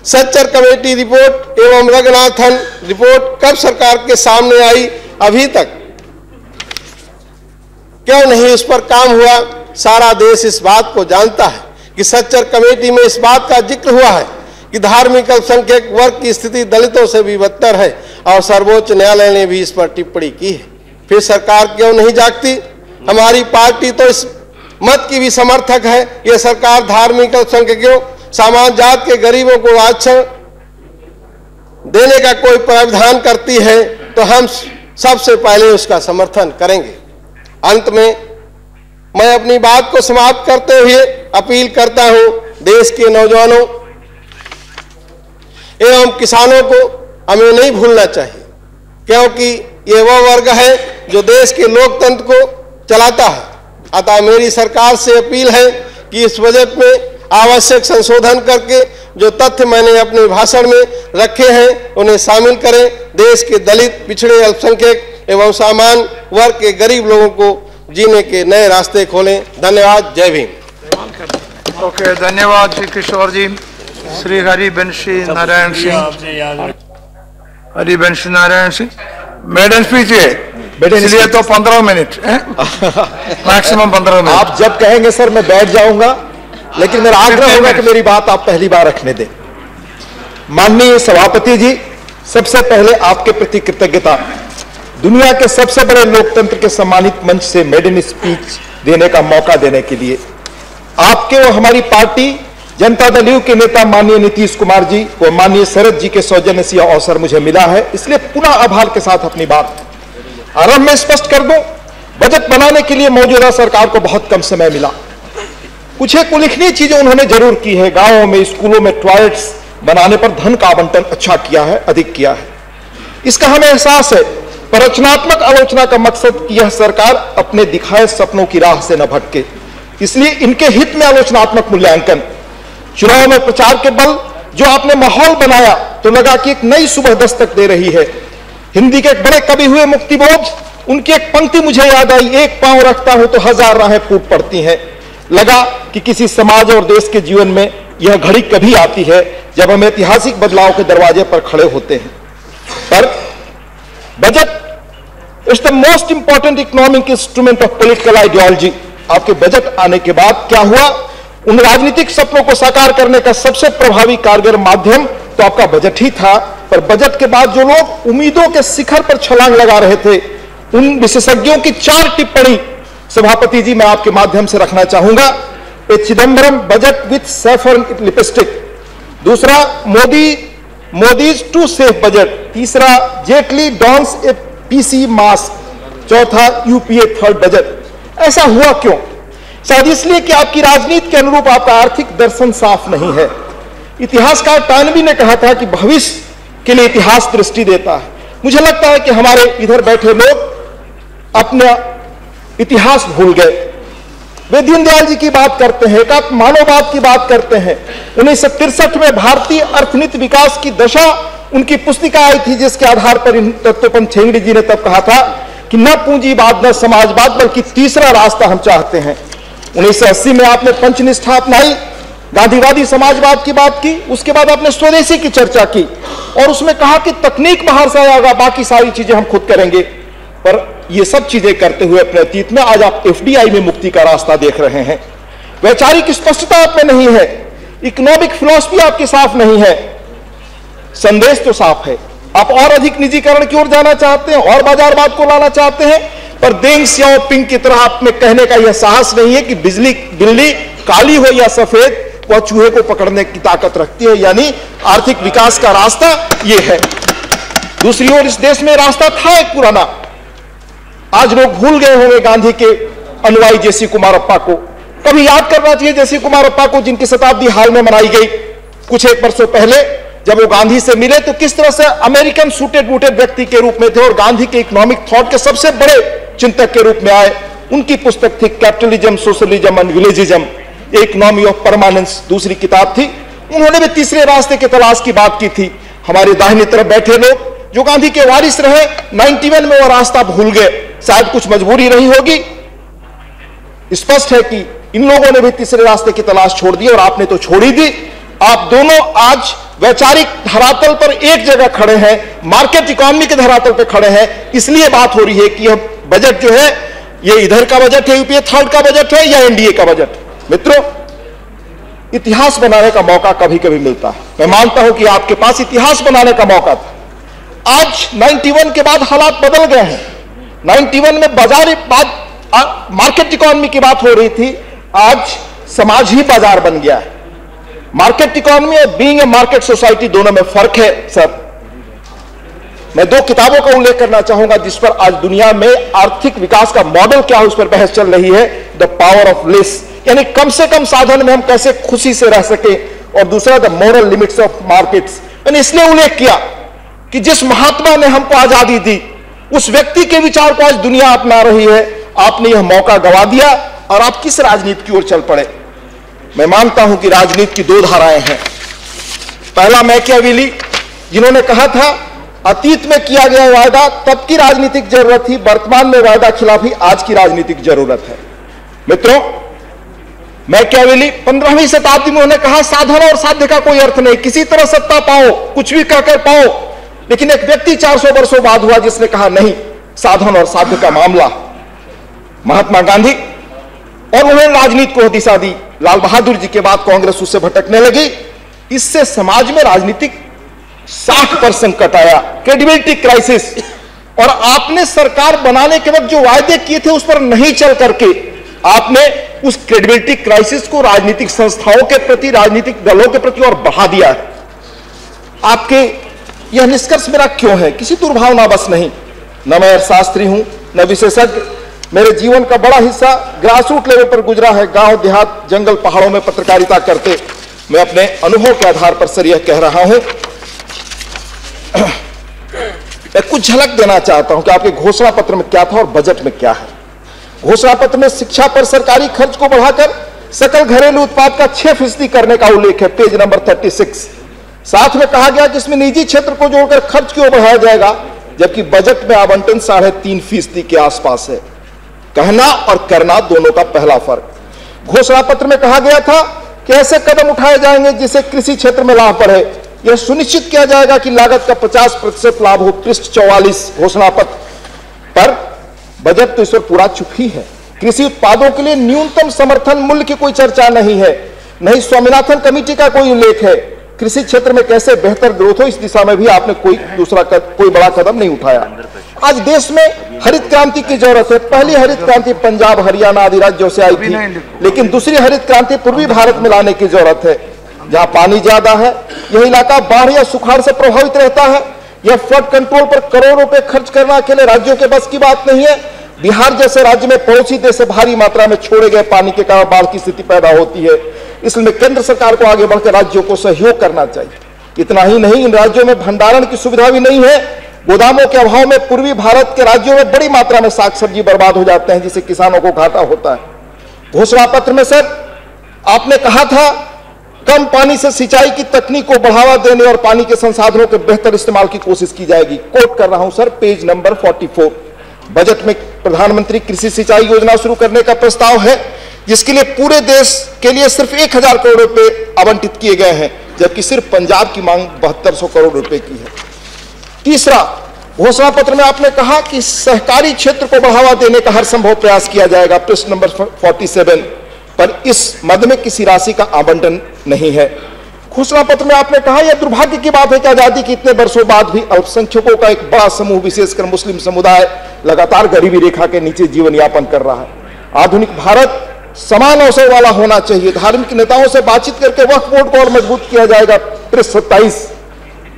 सच्चर कमेटी रिपोर्ट एवं रंगनाथन रिपोर्ट कब सरकार के सामने आई, अभी तक क्यों नहीं उस पर काम हुआ? सारा देश इस बात को जानता है कि सच्चर कमेटी में इस बात का जिक्र हुआ है कि धार्मिक अल्पसंख्यक वर्ग की स्थिति दलितों से भी बदतर है और सर्वोच्च न्यायालय ने भी इस पर टिप्पणी की है। फिर सरकार क्यों नहीं जागती? हमारी पार्टी तो इस मत की भी समर्थक है। यह सरकार धार्मिक अल्पसंख्यकों, सामान्य जात के गरीबों को आरक्षण देने का कोई प्रावधान करती है तो हम सबसे पहले उसका समर्थन करेंगे। अंत में मैं अपनी बात को समाप्त करते हुए अपील करता हूं, देश के नौजवानों एवं किसानों को हमें नहीं भूलना चाहिए, क्योंकि ये वह वर्ग है जो देश के लोकतंत्र को चलाता है। अतः मेरी सरकार से अपील है कि इस बजट में आवश्यक संशोधन करके जो तथ्य मैंने अपने भाषण में रखे हैं उन्हें शामिल करें। देश के दलित, पिछड़े, अल्पसंख्यक एवं सामान्य वर्ग के गरीब लोगों को जीने के नए रास्ते खोलें। धन्यवाद। जय भीम। ओके, धन्यवाद श्री किशोर जी। श्री हरिवंशी नारायण सिंह, हरिवंशी नारायण सिंह, मेडन स्पीच है इसलिए तो 15 मिनट मैक्सिमम 15 मिनट। आप जब कहेंगे सर मैं बैठ जाऊंगा, लेकिन मेरा आग्रह होगा कि मेरी बात आप पहली बार रखने दें। माननीय सभापति जी, सबसे पहले आपके प्रति कृतज्ञता। दुनिया के सबसे बड़े लोकतंत्र के सम्मानित मंच से मेडन स्पीच देने का मौका देने के लिए आपके और हमारी पार्टी जनता दल यू के नेता माननीय नीतीश कुमार जी और माननीय शरद जी के सौजन्य से यह अवसर मुझे मिला है, इसलिए पुनः आभार के साथ अपनी बात आरंभ में स्पष्ट कर दूं। बजट बनाने के लिए मौजूदा सरकार को बहुत कम समय मिला। कुछ एक उल्लेखनीय चीजें उन्होंने जरूर की है। गांवों में, स्कूलों में टॉयलेट्स बनाने पर धन का आवंटन अच्छा किया है, अधिक किया है, इसका हमें एहसास है। पर रचनात्मक आलोचना का मकसद कि यह सरकार अपने दिखाए सपनों की राह से न भटके, इसलिए इनके हित में आलोचनात्मक मूल्यांकन। चुनाव में प्रचार के बल जो आपने माहौल बनाया तो लगा कि एक नई सुबह दस्तक दे रही है। हिंदी के एक बड़े कवि हुए मुक्तिबोध, उनकी एक पंक्ति मुझे याद आई, एक पांव रखता हूं तो 1000 राहें फूट पड़ती हैं। लगा कि किसी समाज और देश के जीवन में यह घड़ी कभी आती है जब हम ऐतिहासिक बदलाव के दरवाजे पर खड़े होते हैं। पर budget is the most important economic instrument of political ideology. आपके बजट आने के बाद क्या हुआ? उन राजनीतिक सपनों को साकार करने का सबसे प्रभावी कारगर माध्यम तो आपका बजट ही था। पर बजट के बाद जो लोग उम्मीदों के शिखर पर छलांग लगा रहे थे, उन विशेषज्ञों की 4 टिप्पणी सभापति जी मैं आपके माध्यम से रखना चाहूंगा। A Chidambaram budget with saffron lipstick, दूसरा मोदीज टू सेफ बजट, तीसरा Jaitley dons a PC mask, चौथा यूपीए थर्ड बजट। ऐसा हुआ क्यों? शायद इसलिए कि आपकी राजनीति के अनुरूप आपका आर्थिक दर्शन साफ नहीं है। इतिहासकार टानवी ने कहा था कि भविष्य के लिए इतिहास दृष्टि देता है। मुझे लगता है कि हमारे इधर बैठे लोग अपना इतिहास भूल गए। वे दीनदयाल जी की बात करते हैं, एकात्म मानववाद की बात करते हैं। 1963 में भारतीय अर्थनीति विकास की दशा उनकी पुस्तिका आई थी, जिसके आधार पर तत्वपंत छेंगड़ी जी ने तब कहा था कि न पूंजीवाद न समाजवाद बल्कि तीसरा रास्ता हम चाहते हैं। 1980 में आपने पंचनिष्ठा अपनाई, गांधीवादी समाजवाद की बात की, उसके बाद आपने स्वदेशी की चर्चा की और उसमें कहा कि तकनीक बाहर से आएगा, बाकी सारी चीजें हम खुद करेंगे। पर ये सब चीजें करते हुए अपने अतीत में आज आप एफडीआई में मुक्ति का रास्ता देख रहे हैं। वैचारिक स्पष्टता आप में नहीं है, इकोनॉमिक फिलॉसफी आपकी साफ नहीं है। संदेश तो साफ है, आप और अधिक निजीकरण की ओर जाना चाहते हैं और बाजारवाद को लाना चाहते हैं, पर देंग सियाओपिंग की तरह आप में कहने का यह साहस नहीं है कि बिल्ली काली हो या सफेद, वह चूहे को पकड़ने की ताकत रखती है। यानी आर्थिक विकास का रास्ता यह है। दूसरी ओर इस देश में रास्ता था एक पुराना, आज लोग भूल गए होंगे गांधी के अनुयायी जेसी कुमारप्पा को। कभी याद करना चाहिए जेसी कुमारप्पा को, जिनकी शताब्दी हाल में मनाई गई। कुछ एक वर्षों पहले जब वो गांधी से मिले तो किस तरह से अमेरिकन सूटेड बूटेड व्यक्ति के रूप में थे और गांधी के इकोनॉमिक थॉट के सबसे बड़े चिंतक के रूप में आए। उनकी पुस्तक थी capitalism, socialism and villagism. Economy of permanence दूसरी किताब थी। उन्होंने भी तीसरे रास्ते की तलाश की बात की थी। हमारे दाहिनी तरफ बैठे लोग जो गांधी के वारिस रहे, 91 में वो रास्ता भूल गए, शायद कुछ मजबूरी रही होगी। स्पष्ट है कि इन लोगों ने भी तीसरे रास्ते की तलाश छोड़ दी और आपने तो छोड़ी दी। आप दोनों आज वैचारिक धरातल पर एक जगह खड़े हैं, मार्केट इकोनॉमी के धरातल पर खड़े हैं। इसलिए बात हो रही है कि यह बजट जो है ये इधर का बजट है, यूपीए थर्ड का बजट है या एनडीए का बजट। मित्रों, इतिहास बनाने का मौका कभी कभी मिलता है। मैं मानता हूं कि आपके पास इतिहास बनाने का मौका था। आज 91 के बाद हालात बदल गए हैं। 91 में बाजार मार्केट इकोनॉमी की बात हो रही थी, आज समाज ही बाजार बन गया है। मार्केट इकोनॉमी और बीइंग ए मार्केट सोसाइटी दोनों में फर्क है। सर, मैं दो किताबों का उल्लेख करना चाहूंगा जिस पर आज दुनिया में आर्थिक विकास का मॉडल क्या है उस पर बहस चल रही है। द पावर ऑफ लेस, यानी कम से कम साधन में हम कैसे खुशी से रह सके, और दूसरा the moral limits of markets. मैंने इसलिए उल्लेख किया कि जिस महात्मा ने हमको आजादी दी उस व्यक्ति के विचार को आज दुनिया अपना रही है। आपने यह मौका गंवा दिया और आप किस राजनीति की ओर चल पड़े। मैं मानता हूं कि राजनीति की दो धाराएं हैं। पहला मैकियावेली, जिन्होंने कहा था अतीत में किया गया वायदा तब की राजनीतिक जरूरत थी, वर्तमान में वायदा खिलाफी आज की राजनीतिक जरूरत है। मित्रों, मैकियावेली 15वीं शताब्दी में उन्होंने कहा साधन और साध्य का कोई अर्थ नहीं, किसी तरह सत्ता पाओ, कुछ भी कहकर पाओ। लेकिन एक व्यक्ति 400 वर्षों बाद हुआ जिसने कहा नहीं, साधन और साध्य का मामला। महात्मा गांधी, और उन्होंने राजनीति को दिशा दी। लाल बहादुर जी के बाद कांग्रेस उससे भटकने लगी। इससे समाज में राजनीतिक 60% संकट आया, क्रेडिबिलिटी क्राइसिस। और आपने सरकार बनाने के वक्त जो वायदे किए थे उस पर नहीं चल करके आपने उस क्रेडिबिलिटी क्राइसिस को राजनीतिक संस्थाओं के प्रति, राजनीतिक दलों के प्रति और बढ़ा दिया है। आपके यह निष्कर्ष मेरा क्यों है? किसी दुर्भावना बस नहीं। न मैं अर्थशास्त्री हूं, न विशेषज्ञ। मेरे जीवन का बड़ा हिस्सा ग्रासरूट लेवल पर गुजरा है। गांव, देहात, जंगल, पहाड़ों में पत्रकारिता करते मैं अपने अनुभव के आधार पर सर यह कह रहा हूं। मैं कुछ झलक देना चाहता हूं कि आपके घोषणा पत्र में क्या था और बजट में क्या है। घोषणा पत्र में शिक्षा पर सरकारी खर्च को बढ़ाकर सकल घरेलू उत्पाद का 6% करने का उल्लेख है, पेज नंबर 36। साथ में कहा गया कि इसमें निजी क्षेत्र को जोड़कर खर्च क्यों बढ़ाया जाएगा, जबकि बजट में आवंटन 3.5% के आसपास है। कहना और करना दोनों का पहला फर्क। घोषणा पत्र में कहा गया था कि ऐसे कदम उठाए जाएंगे जिससे कृषि क्षेत्र में लाभ बढ़े। यह सुनिश्चित किया जाएगा कि लागत का 50% लाभ हो। पृष्ठ 44 घोषणा पत्र पर। बजट तो इस पर पूरा चुप ही है। कृषि उत्पादों के लिए न्यूनतम समर्थन मूल्य की कोई चर्चा नहीं है, नहीं स्वामीनाथन कमेटी का कोई उल्लेख है। कृषि क्षेत्र में कैसे बेहतर ग्रोथ हो इस दिशा में भी आपने कोई बड़ा कदम नहीं उठाया। आज देश में हरित क्रांति की जरूरत है। पहली हरित क्रांति पंजाब, हरियाणा आदि राज्यों से आई थी, लेकिन दूसरी हरित क्रांति पूर्वी भारत में लाने की जरूरत है। जहां पानी ज्यादा है, यह इलाका बाढ़ या सुखाड़ से प्रभावित रहता है। यह फ्लड कंट्रोल पर करोड़ों रुपए खर्च करना अकेले राज्यों के बस की बात नहीं है। बिहार जैसे राज्य में पड़ोसी देश से भारी मात्रा में छोड़े गए पानी के कारण बाढ़ की स्थिति पैदा होती है। इसलिए केंद्र सरकार को आगे बढ़कर राज्यों को सहयोग करना चाहिए। इतना ही नहीं, इन राज्यों में भंडारण की सुविधा भी नहीं है। गोदामों के अभाव में पूर्वी भारत के राज्यों में बड़ी मात्रा में साग सब्जी बर्बाद हो जाते हैं, जिससे किसानों को घाटा होता है। घोषणा पत्र में सर आपने कहा था कम पानी से सिंचाई की तकनीक को बढ़ावा देने और पानी के संसाधनों के बेहतर इस्तेमाल की कोशिश की जाएगी। कोट कर रहा हूं सर, पेज नंबर 44। बजट में प्रधानमंत्री कृषि सिंचाई योजना शुरू करने का प्रस्ताव है, जिसके लिए पूरे देश के लिए सिर्फ 1000 करोड़ रुपए आवंटित किए गए हैं, जबकि सिर्फ पंजाब की मांग 7200 करोड़ रुपए की है। तीसरा, घोषणा पत्र में आपने कहा कि सहकारी क्षेत्र को बढ़ावा देने का हर संभव प्रयास किया जाएगा। पृष्ठ नंबर 47 पर इस मद में किसी राशि का आवंटन नहीं है। घोषणा पत्र में आपने कहा यह दुर्भाग्य की बात है कि आजादी के इतने वर्षों बाद भी अल्पसंख्यकों का एक बड़ा समूह, विशेषकर मुस्लिम समुदाय, लगातार गरीबी रेखा के नीचे जीवन यापन कर रहा है। आधुनिक भारत समान अवसर वाला होना चाहिए। धार्मिक नेताओं से बातचीत करके वक्फ बोर्ड को और मजबूत किया जाएगा। पृष्ठ 27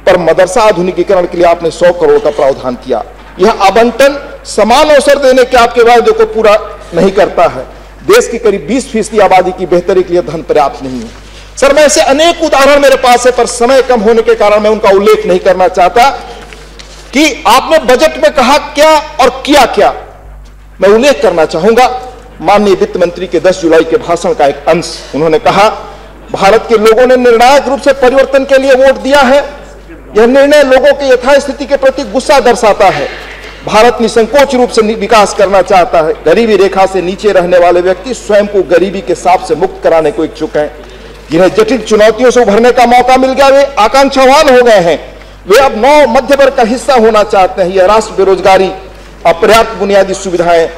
पर मदरसा आधुनिकीकरण के लिए आपने 100 करोड़ का प्रावधान किया। यह आवंटन समान अवसर देने के आपके वायदे को पूरा नहीं करता है। देश की करीब 20% आबादी की बेहतरी के लिए धन पर्याप्त नहीं है। सर, मैं ऐसे अनेक उदाहरण मेरे पास है, पर समय कम होने के कारण मैं उनका उल्लेख नहीं करना चाहता कि आपने बजट में कहा क्या और किया क्या। मैं उल्लेख करना चाहूंगा माननीय वित्त मंत्री के 10 जुलाई के भाषण का एक अंश। उन्होंने कहा, भारत के लोगों ने निर्णायक रूप से परिवर्तन के लिए वोट दिया है। यह निर्णय लोगों के यथास्थिति के प्रति गुस्सा दर्शाता है। भारत निसंकोच रूप से विकास करना चाहता है। गरीबी रेखा से नीचे रहने वाले व्यक्ति स्वयं को गरीबी के सांप से मुक्त कराने को इच्छुक हैं। जिन्हें जटिल चुनौतियों से उभरने का मौका मिल गया, वे आकांक्षावान हो गए हैं। वे अब नव मध्य वर्ग का हिस्सा होना चाहते हैं। यह राष्ट्र बेरोजगारी, अपर्याप्त बुनियादी सुविधाएं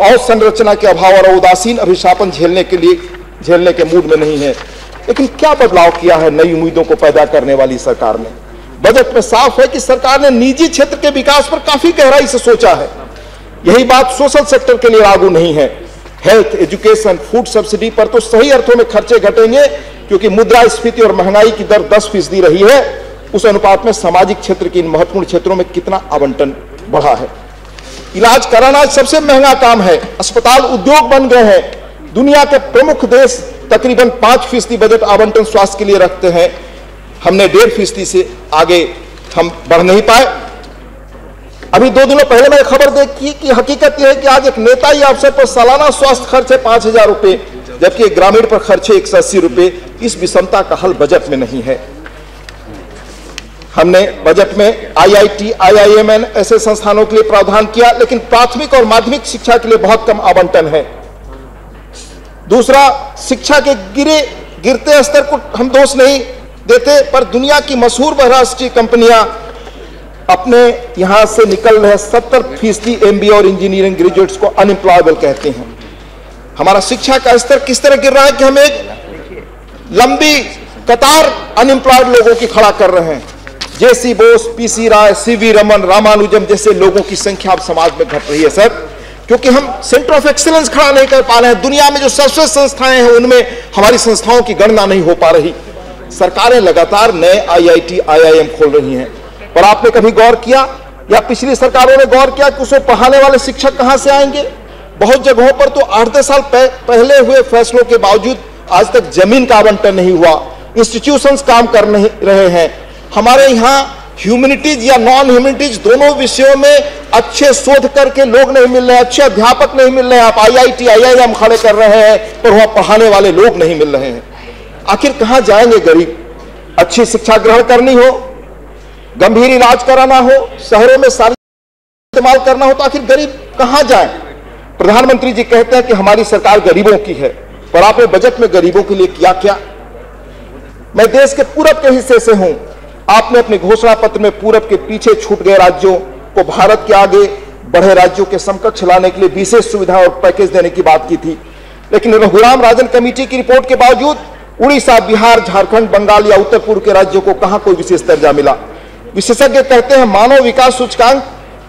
और संरचना के अभाव और उदासीन अभिशापन झेलने के मूड में नहीं है। लेकिन क्या बदलाव किया है नई उम्मीदों को पैदा करने वाली सरकार ने? बजट में साफ है कि सरकार ने निजी क्षेत्र के विकास पर काफी गहराई से सोचा है। यही बात सोशल सेक्टर के लिए लागू नहीं है। हेल्थ, एजुकेशन, फूड सब्सिडी पर तो सही अर्थों में खर्चे घटेंगे, क्योंकि मुद्रास्फीति और महंगाई की दर 10% रही है। उस अनुपात में सामाजिक क्षेत्र के इन महत्वपूर्ण क्षेत्रों में कितना आवंटन बढ़ा है? इलाज कराना सबसे महंगा काम है। अस्पताल उद्योग बन गए हैं। दुनिया के प्रमुख देश तकरीबन 5% बजट आवंटन स्वास्थ्य के लिए रखते हैं। हमने 1.5% से आगे हम बढ़ नहीं पाए। अभी 2 दिनों पहले मैंने खबर देखी कि हकीकत यह है कि आज एक नेताई अफसर पर सालाना स्वास्थ्य खर्च है 5,000 रुपए, जबकि एक ग्रामीण पर खर्च है 180 रुपए। इस विषमता का हल बजट में नहीं है। हमने बजट में IIT, IIMN ऐसे संस्थानों के लिए प्रावधान किया, लेकिन प्राथमिक और माध्यमिक शिक्षा के लिए बहुत कम आवंटन है। दूसरा, शिक्षा के गिरते स्तर को हम दोष नहीं देते, पर दुनिया की मशहूर बहुराष्ट्रीय कंपनियां अपने यहां से निकल रहे 70% MBA और इंजीनियरिंग ग्रेजुएट्स को अनएम्प्लॉयबल कहते हैं। हमारा शिक्षा का स्तर किस तरह गिर रहा है कि हम एक लंबी कतार अनएम्प्लॉयड लोगों की खड़ा कर रहे हैं। JC बोस, PC राय, CV रमन, रामानुजम जैसे लोगों की संख्या अब समाज में घट रही है सर, क्योंकि हम सेंटर ऑफ एक्सीलेंस खड़ा नहीं कर पा रहे हैं। दुनिया में जो सर्वश्रेष्ठ संस्थाएं हैं उनमें हमारी संस्थाओं की गणना नहीं हो पा रही। सरकारें लगातार नए IIT, IIM खोल रही हैं, पर आपने कभी गौर किया या पिछली सरकारों ने गौर किया कि उसे पढ़ाने वाले शिक्षक कहां से आएंगे? बहुत जगहों पर तो 8-10 साल पहले हुए फैसलों के बावजूद आज तक जमीन का आवंटन नहीं हुआ। इंस्टीट्यूशंस काम कर नहीं रहे हैं। हमारे यहाँ ह्यूमैनिटीज या नॉन ह्यूमैनिटीज दोनों विषयों में अच्छे शोध करके लोग नहीं मिल रहे हैं, अच्छे अध्यापक नहीं मिल रहे हैं। आप IIT, IIM खड़े कर रहे हैं, पर वहां पढ़ाने वाले लोग नहीं मिल रहे हैं। आखिर कहां जाएंगे गरीब? अच्छी शिक्षा ग्रहण करनी हो, गंभीर इलाज कराना हो, शहरों में सारी इस्तेमाल करना हो, तो आखिर गरीब कहां जाए? प्रधानमंत्री जी कहते हैं कि हमारी सरकार गरीबों की है, पर आपने बजट में गरीबों के लिए किया क्या? मैं देश के पूरब के हिस्से से हूं। आपने अपने घोषणा पत्र में पूरब के पीछे छूट गए राज्यों को भारत के आगे बढ़े राज्यों के समकक्ष लाने के लिए विशेष सुविधा और पैकेज देने की बात की थी, लेकिन रघुराम राजन कमेटी की रिपोर्ट के बावजूद उड़ीसा, बिहार, झारखंड, बंगाल या उत्तर पूर्व के राज्यों को कहां कोई विशेष दर्जा मिला? विशेषज्ञ कहते हैं मानव विकास सूचकांक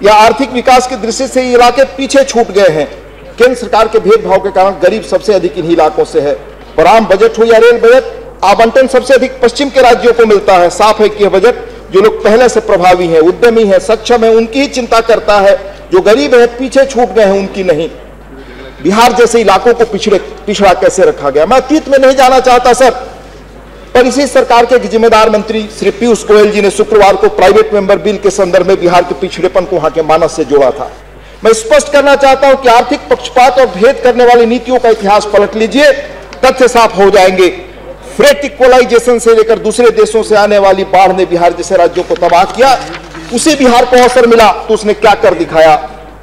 या आर्थिक विकास की दृष्टि से ये इलाके पीछे छूट गए हैं। केंद्र सरकार के भेदभाव के कारण गरीब सबसे अधिक इन्हीं इलाकों से है। पर आम बजट हो या रेल बजट, आवंटन सबसे अधिक पश्चिम के राज्यों को मिलता है। साफ है कि यह बजट जो लोग पहले से प्रभावी हैं, उद्यमी हैं, सक्षम है, उनकी ही चिंता करता है। जो गरीब है, पीछे छूट गए हैं, उनकी नहीं। बिहार जैसे इलाकों को पिछड़ा कैसे रखा गया? मैं अतीत में नहीं जाना चाहता सर, पर इसी सरकार के जिम्मेदार मंत्री श्री पीयूष गोयल जी ने शुक्रवार को प्राइवेट मेंबर बिल के संदर्भ में बिहार के पिछड़ेपन को वहां के मानस से जोड़ा था। मैं स्पष्ट करना चाहता हूं कि आर्थिक पक्षपात और भेद करने वाली नीतियों का इतिहास पलट लीजिए, तथ्य साफ हो जाएंगे। फ्रेट इक्वलाइजेशन से लेकर दूसरे देशों से आने वाली बाढ़ ने बिहार जैसे राज्यों को तबाह किया। उसी बिहार को अवसर मिला तो उसने क्या कर दिखाया?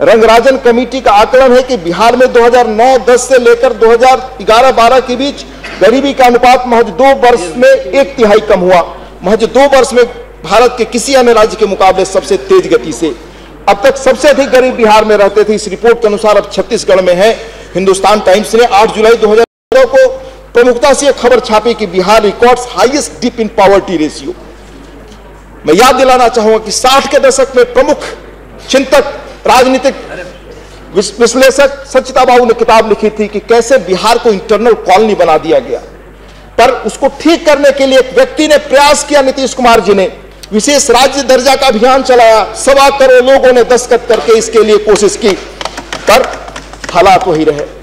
रंगराजन कमेटी का आकलन है कि बिहार में 2009-10 से लेकर 2011-12 के बीच गरीबी का अनुपात महज 2 वर्ष में 1/3 कम हुआ। महज 2 वर्ष में भारत के किसी अन्य राज्य के मुकाबले सबसे तेज गति से। अब तक सबसे अधिक गरीब बिहार में रहते थे। इस रिपोर्ट के अनुसार अब छत्तीसगढ़ में है। हिंदुस्तान टाइम्स ने 8 जुलाई 2013 को प्रमुखता से खबर छापी कि Bihar records highest dip in poverty ratio. मैं याद दिलाना चाहूंगा कि 60 के दशक में प्रमुख चिंतक, राजनीतिक विश्लेषक सचिता बाबू ने किताब लिखी थी कि कैसे बिहार को इंटरनल कॉलोनी बना दिया गया। पर उसको ठीक करने के लिए एक व्यक्ति ने प्रयास किया, नीतीश कुमार जी ने विशेष राज्य दर्जा का अभियान चलाया। 1.25 करोड़ लोगों ने दस्तखत करके इसके लिए कोशिश की, पर हालात वही रहे।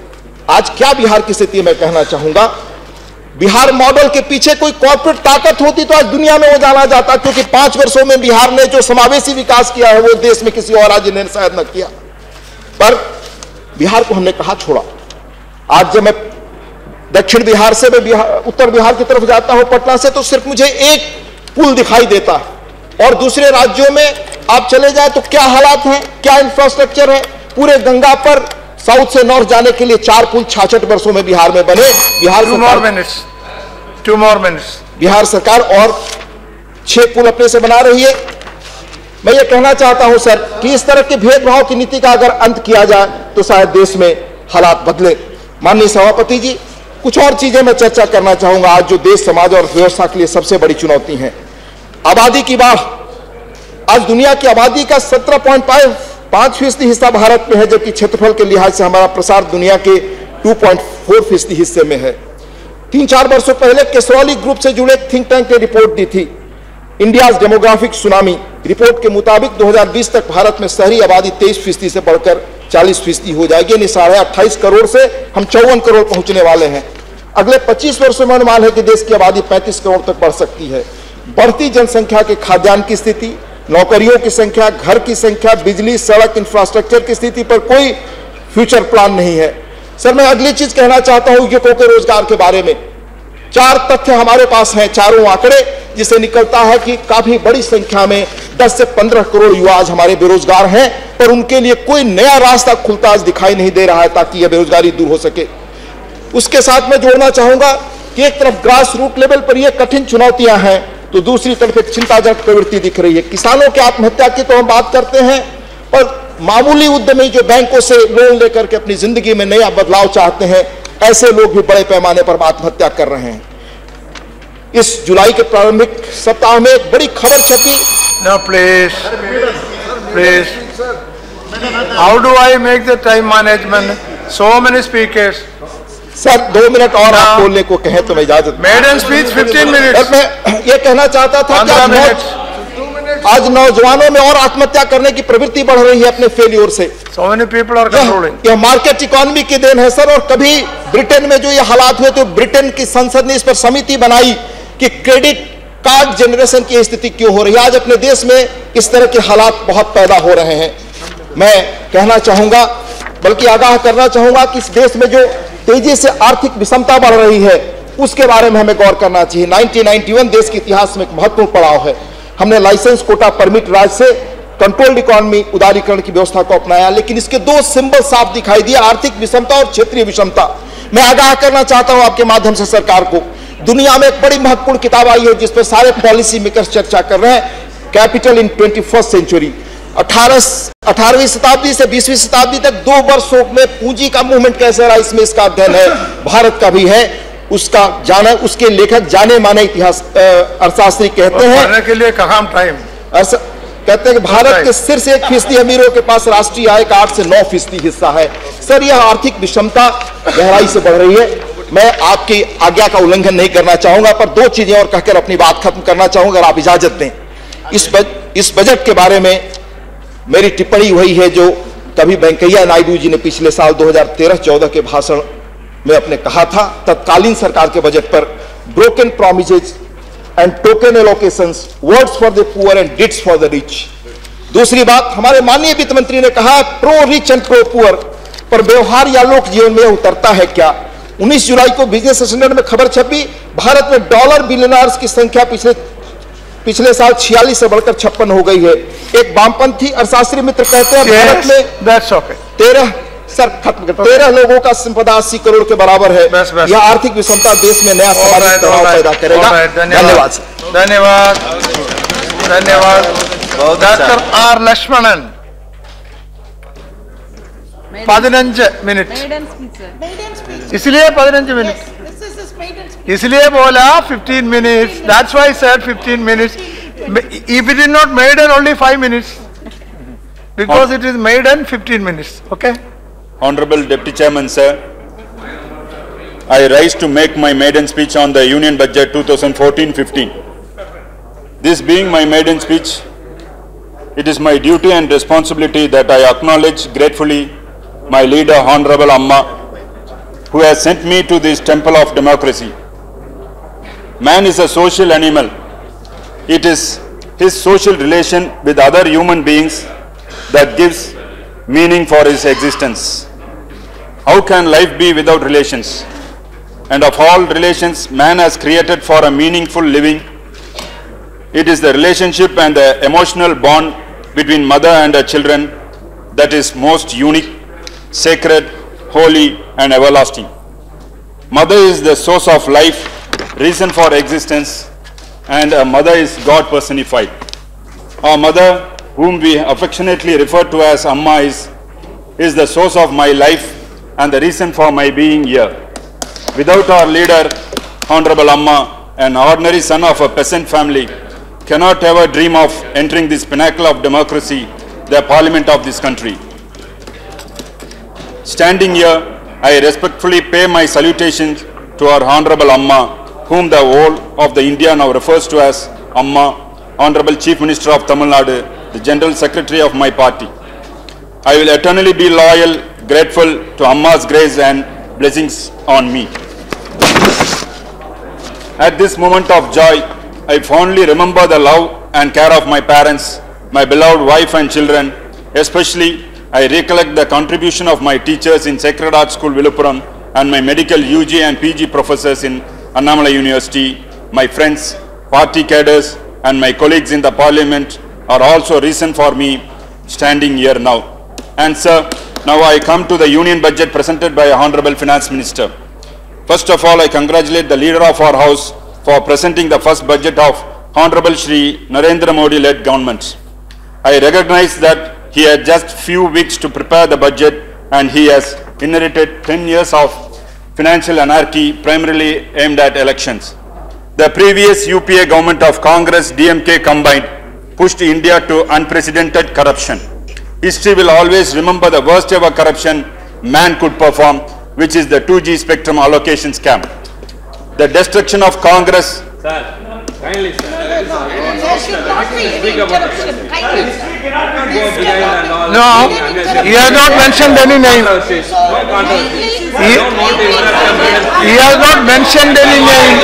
आज क्या बिहार की स्थिति मैं कहना चाहूंगा, बिहार मॉडल के पीछे कोई कॉर्पोरेट ताकत होती तो आज दुनिया में वो जाना जाता, क्योंकि 5 वर्षों में बिहार ने जो समावेशी विकास किया है वो देश में किसी और राज्य ने शायद न किया। पर बिहार को हमने कहा छोड़ा। आज जब मैं दक्षिण बिहार से मैं उत्तर बिहार की तरफ जाता हूं पटना से, तो सिर्फ मुझे एक पुल दिखाई देता है, और दूसरे राज्यों में आप चले जाए तो क्या हालात हैं, क्या इंफ्रास्ट्रक्चर है। पूरे गंगा पर साउथ से नॉर्थ जाने के लिए 4 पुल 66 वर्षों में बिहार में बने। बिहार बिहार सरकार और 6 पुल अपने से बना रही है। मैं ये कहना चाहता हूं सर कि इस तरह के भेदभाव की नीति का अगर अंत किया जाए तो शायद देश में हालात बदले। माननीय सभापति जी, कुछ और चीजें मैं चर्चा करना चाहूंगा आज जो देश, समाज और व्यवस्था के लिए सबसे बड़ी चुनौती है। आबादी की बाढ़। आज दुनिया की आबादी का 17.5% हिस्सा भारत में है, जबकि क्षेत्रफल के लिहाज से हमारा प्रसार दुनिया के 2.4% हिस्से में है। 3-4 वर्षों पहले केसरौली ग्रुप से जुड़े थिंक टैंक ने रिपोर्ट दी थी, इंडिया डेमोग्राफिक सुनामी। रिपोर्ट के मुताबिक 2020 तक भारत में शहरी आबादी 23% से बढ़कर 40% हो जाएगी। यानी 28.5 करोड़ से हम 54 करोड़ पहुंचने वाले हैं। अगले 25 वर्षों में अनुमान है कि देश की आबादी 35 करोड़ तक बढ़ सकती है। बढ़ती जनसंख्या के खाद्यान्न की स्थिति, नौकरियों की संख्या, घर की संख्या, बिजली, सड़क, इंफ्रास्ट्रक्चर की स्थिति पर कोई फ्यूचर प्लान नहीं है। सर, मैं अगली चीज कहना चाहता हूं युवकों के रोजगार के बारे में। 4 तथ्य हमारे पास हैं, चारों आंकड़े, जिससे निकलता है कि काफी बड़ी संख्या में 10 से 15 करोड़ युवा आज हमारे बेरोजगार हैं, पर उनके लिए कोई नया रास्ता खुलता आज दिखाई नहीं दे रहा है ताकि यह बेरोजगारी दूर हो सके। उसके साथ मैं जोड़ना चाहूंगा कि एक तरफ ग्रास रूट लेवल पर यह कठिन चुनौतियां हैं, तो दूसरी तरफ एक चिंताजनक प्रवृत्ति दिख रही है। किसानों की आत्महत्या की तो हम बात करते हैं, पर मामूली उद्यमी जो बैंकों से लोन लेकर के अपनी जिंदगी में नया बदलाव चाहते हैं, ऐसे लोग भी बड़े पैमाने पर आत्महत्या कर रहे हैं। इस जुलाई के प्रारंभिक सप्ताह में एक बड़ी खबर छपी। No, please. How do I make the time management? So many speakers. Sir 2 minute और आप बोलने को कहें तो मैं इजाजत। Maiden speech 15 minutes. मैं ये कहना चाहता था कि आज नौजवानों में और आत्महत्या करने की प्रवृत्ति बढ़ रही है अपने फेलियर से। So many people are controlling. यह मार्केट इकोनॉमी की देन है सर। और कभी ब्रिटेन में जो ये हालात हुए तो ब्रिटेन की संसद ने इस पर समिति बनाई कि क्रेडिट कार्ड जनरेशन की स्थिति क्यों हो रही है। आज अपने देश में इस तरह के हालात बहुत पैदा हो रहे हैं। मैं कहना चाहूंगा, बल्कि आगाह करना चाहूंगा कि इस देश में जो तेजी से आर्थिक विषमता बढ़ रही है उसके बारे में हमें गौर करना चाहिए। 1991 देश के इतिहास में एक महत्वपूर्ण पड़ाव है। हमने लाइसेंस, कोटा, परमिट राज से कंट्रोल्ड इकोनॉमी, उदारीकरण की व्यवस्था को अपनाया, लेकिन इसके 2 सिंबल साफ दिखाई दिए, आर्थिक विषमता और क्षेत्रीय विषमता। मैं आगाह करना चाहता हूं आपके माध्यम से सरकार को, दुनिया में एक बड़ी महत्वपूर्ण किताब आई है जिस पर सारे पॉलिसी मेकर्स चर्चा कर रहे हैं, कैपिटल इन 21st सेंचुरी। 18वीं शताब्दी से 20वीं शताब्दी तक 2 वर्षों में पूंजी का मूवमेंट कैसे रहा, इसमें इसका अध्ययन है। भारत का भी है, उसका जाना, उसके लेखक जाने माने इतिहास अर्थशास्त्री कहते हैं के लिए कहाँ टाइम कहते हैं कि भारत के सिर्फ 1% अमीरों के पास राष्ट्रीय आय का 8 से 9% हिस्सा है। सर, यह आर्थिक विषमता गहराई से बढ़ रही है। मैं आपकी आज्ञा का उल्लंघन नहीं करना चाहूंगा, पर 2 चीजें और कहकर अपनी बात खत्म करना चाहूंगा, अगर आप इजाजत दें। इस बजट के बारे में मेरी टिप्पणी वही है जो कभी वेंकैया नायडू जी ने पिछले साल 2013-14 के भाषण में अपने कहा था। तत्कालीन सरकार के बजट पर broken promises and token allocations, words for the poor and डिड्स for the rich. दूसरी बात, हमारे माननीय वित्त मंत्री ने कहा pro rich and pro poor, पर व्यवहार या लोक जीवन में उतरता है क्या। 19 जुलाई को बिजनेस स्टैंडर्ड में खबर छपी, भारत में डॉलर बिलियनर्स की संख्या पिछले साल 46 से बढ़कर 56 हो गई है। एक वामपंथी अर्थशास्त्री मित्र कहते हैं भारत में 13 लोगों का संपदा 80 करोड़ के बराबर है। यह आर्थिक विषमता देश में नया सामाजिक दबाव पैदा करेगा। धन्यवाद। धन्यवाद। डॉक्टर आर लक्ष्मणन 15 मिनट, इसलिए 15 मिनट इसलिए बोला 15 minutes. That's why I said 15 minutes. If it is not maiden, only 5 minutes. Because it is maiden, 15 minutes. Okay? Honorable Deputy Chairman, sir, I rise to make my maiden speech on the Union Budget 2014-15. This being my maiden speech, it is my duty and responsibility that I acknowledge gratefully my leader, Honorable Amma, who has sent me to this temple of democracy. Man is a social animal. It is his social relation with other human beings that gives meaning for his existence. How can life be without relations? And of all relations man has created for a meaningful living, it is the relationship and the emotional bond between mother and her children that is most unique, sacred, holy and everlasting. Mother is the source of life, reason for existence, and a mother is God personified. Our mother, whom we affectionately refer to as Amma, is the source of my life and the reason for my being here. Without our leader, Honorable Amma, an ordinary son of a peasant family, cannot ever dream of entering this pinnacle of democracy, the parliament of this country. Standing here, I respectfully pay my salutations to our Honorable Amma, whom the whole of the India now refers to as Amma, Honorable Chief Minister of Tamil Nadu, the General Secretary of my party. I will eternally be loyal, grateful to Amma's grace and blessings on me. At this moment of joy, I fondly remember the love and care of my parents, my beloved wife and children. Especially, I recollect the contribution of my teachers in Sacred Heart School, Viluppuram, and my medical UG and PG professors in Annamalai University. My friends, party cadres, and my colleagues in the parliament are also reason for me standing here now. And sir, now I come to the union budget presented by Honorable Finance Minister. First of all, I congratulate the leader of our house for presenting the first budget of Honorable Shri Narendra Modi-led government. I recognize that he had just few weeks to prepare the budget and he has inherited 10 years of financial anarchy primarily aimed at elections. The previous UPA government of Congress, DMK combined, pushed India to unprecedented corruption. History will always remember the worst ever corruption man could perform, which is the 2G spectrum allocation scam. The destruction of Congress. Sir, kindly, sir. No, he has not mentioned any name. He has not mentioned any name.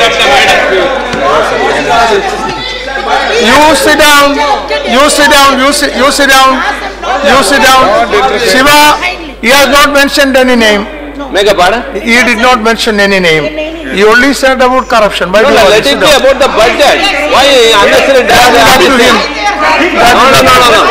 You sit down. You sit down. You sit down. You sit down. Shiva, he has not mentioned any name. He did not mention any name. He only said about corruption. Let it be about the budget. Why unnecessary? That is up to him. That is up to him.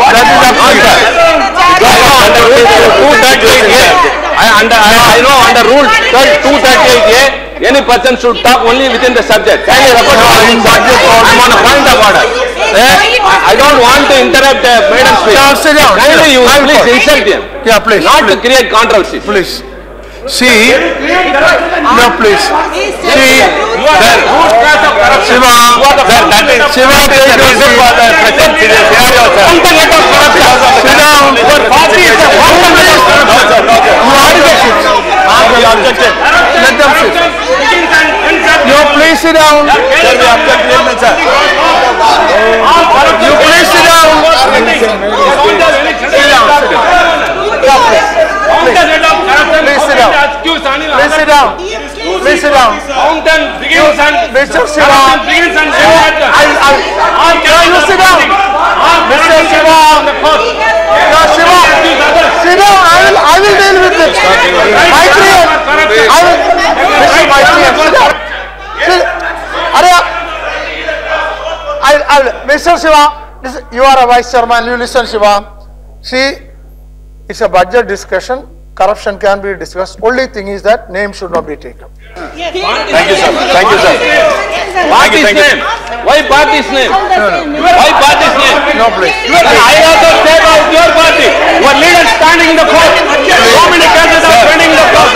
I know under rule 238A, any person should talk only within the subject. Kindly refer to I'm on a point of order. I don't want to interrupt Madam Speaker. Kindly you please insult him. Yeah, please. Not to create controversy. Please. See, no please. See, Shiva, Shiva, take the reason for the present scenario, sir. Sit down. Your party is a let them sit. You please sit down. You please sit down. Please sit down. Please sit down. Please sit down. Mr. Shiva. You sit down. Mr. Shiva. No, Shiva. Sit down. I will deal with it. Maitriyan. I will. Mr. Maitriyan, sit down. Mr. Shiva, you are a vice chairman. You listen, Shiva. See, it's a budget discussion. Corruption can be discussed. Only thing is that name should not be taken. Thank you, sir. Thank you, sir. Party's name. Why party's name? Why party's name? No, please. I also say about your party. Your leader standing in the court. So many cases are pending in the court.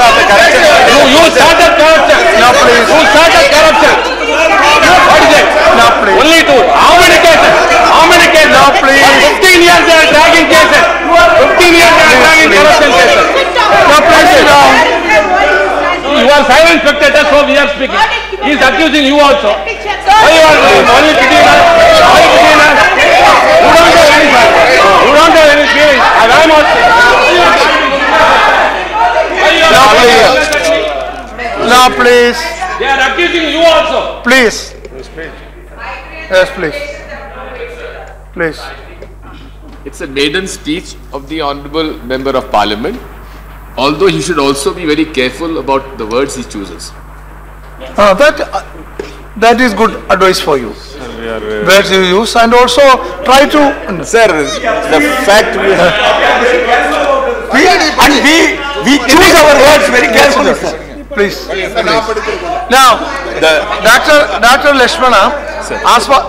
You started corruption. No, please. Who started corruption? What is it? No, please. Only two. How many cases? How many cases? No, please. 15 years they are dragging cases. 15 years they are dragging corruption cases. No, please sit down. You are silent spectator, so we are speaking. He is accusing you also. Why you are only pitying us? Why pitying us? You don't have any feelings. You don't have any feelings. I am also. No, please. No, please. They are accusing you also. Please. Yes, please. Please. It's a maiden speech of the Honourable Member of Parliament. although he should also be very careful about the words he chooses. That is good advice for you. Words you use, and also try to. Sir, the fact we choose our words very carefully. Please. Now, Dr. Lakshmana,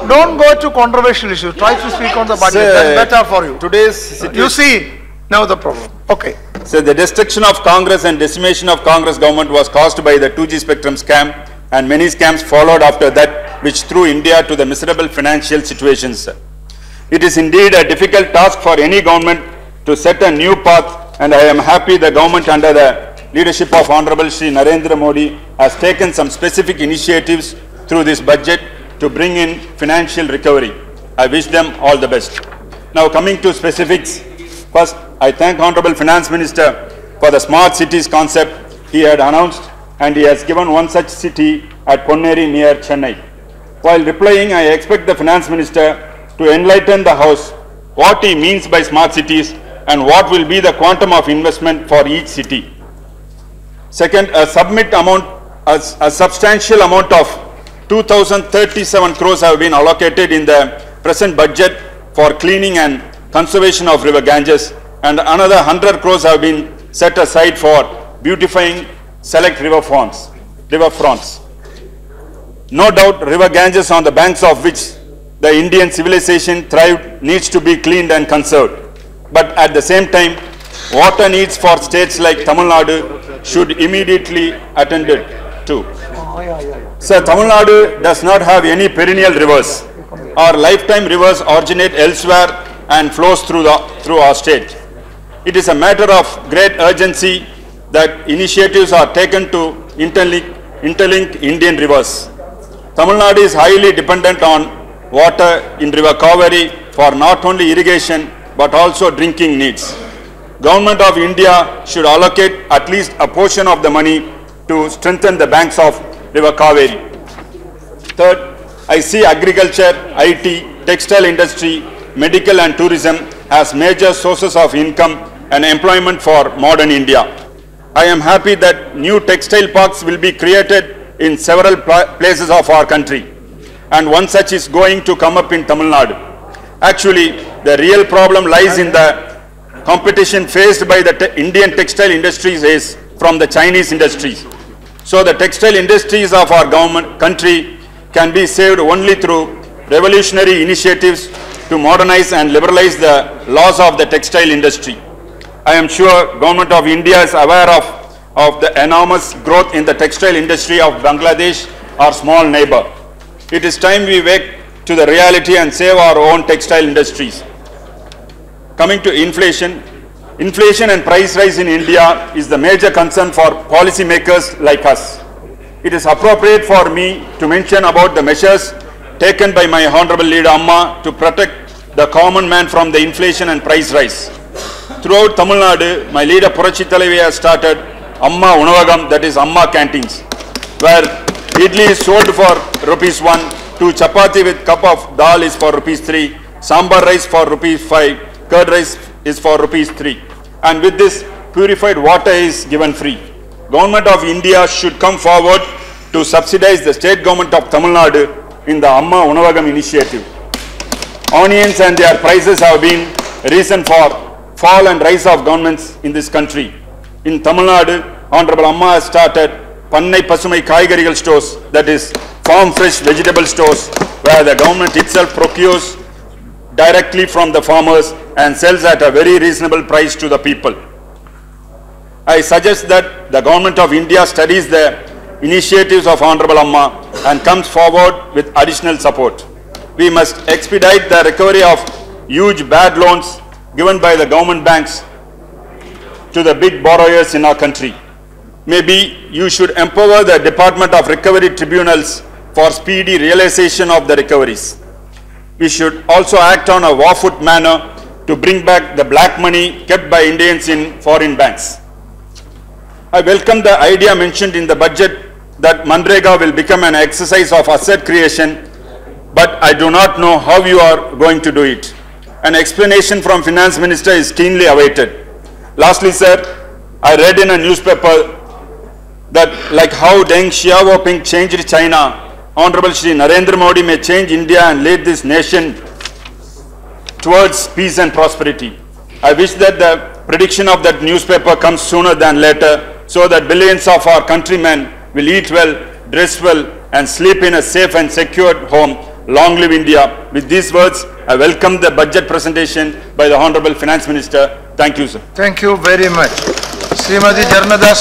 don't go to controversial issues. Try to speak on the budget. That's better for you. Today's situation. You see now the problem. Okay. So the destruction of Congress and decimation of Congress government was caused by the 2G spectrum scam, and many scams followed after that, which threw India to the miserable financial situations. It is indeed a difficult task for any government to set a new path, and I am happy the government under the leadership of Honorable Shri Narendra Modi has taken some specific initiatives through this budget to bring in financial recovery. I wish them all the best. Now coming to specifics, first I thank Honorable Finance Minister for the smart cities concept he had announced, and he has given one such city at Ponneri near Chennai. While replying, I expect the Finance Minister to enlighten the House what he means by smart cities and what will be the quantum of investment for each city. Second, a substantial amount of 2,037 crores have been allocated in the present budget for cleaning and conservation of River Ganges, and another 100 crores have been set aside for beautifying select river fronts. No doubt, River Ganges, on the banks of which the Indian civilization thrived, needs to be cleaned and conserved. But at the same time, water needs for states like Tamil Nadu should immediately attended to. Sir, Tamil Nadu does not have any perennial rivers. Our lifetime rivers originate elsewhere and flows through our state. It is a matter of great urgency that initiatives are taken to interlink Indian rivers. Tamil Nadu is highly dependent on water in River Kaveri for not only irrigation but also drinking needs. Government of India should allocate at least a portion of the money to strengthen the banks of River Kaveri. Third, I see agriculture, IT, textile industry, medical and tourism as major sources of income and employment for modern India. I am happy that new textile parks will be created in several places of our country, and one such is going to come up in Tamil Nadu. Actually, the real problem lies in the competition faced by the Indian textile industries is from the Chinese industries. So the textile industries of our country can be saved only through revolutionary initiatives to modernize and liberalize the laws of the textile industry. I am sure Government of India is aware of the enormous growth in the textile industry of Bangladesh, our small neighbor. It is time we wake to the reality and save our own textile industries. Coming to inflation, inflation and price rise in India is the major concern for policymakers like us. It is appropriate for me to mention about the measures taken by my Honorable Leader Amma to protect the common man from the inflation and price rise. Throughout Tamil Nadu, my leader Purachi Thalaivi has started Amma Unavagam, that is Amma canteens, where idli is sold for ₹1, to chapati with cup of dal is for ₹3, sambar rice for ₹5, curd rice is for ₹3, and with this purified water is given free. Government of India should come forward to subsidize the state government of Tamil Nadu in the Amma Unavagam initiative. Onions and their prices have been reason for fall and rise of governments in this country. In Tamil Nadu, Honorable Amma has started Pannai Pasumai Kaigarigal stores, that is farm fresh vegetable stores, where the government itself procures directly from the farmers and sells at a very reasonable price to the people. I suggest that the Government of India studies the initiatives of Honorable Amma and comes forward with additional support. We must expedite the recovery of huge bad loans given by the government banks to the big borrowers in our country. Maybe you should empower the Department of Recovery Tribunals for speedy realization of the recoveries. We should also act on a war-foot manner to bring back the black money kept by Indians in foreign banks. I welcome the idea mentioned in the budget that Manrega will become an exercise of asset creation, but I do not know how you are going to do it. An explanation from Finance Minister is keenly awaited. Lastly, sir, I read in a newspaper that like how Deng Xiaoping changed China, Honorable Shri Narendra Modi may change India and lead this nation towards peace and prosperity. I wish that the prediction of that newspaper comes sooner than later, so that billions of our countrymen will eat well, dress well, and sleep in a safe and secured home. Long live India. With these words, I welcome the budget presentation by the Honorable Finance Minister. Thank you, sir. Thank you very much. Srimati Jarnadas.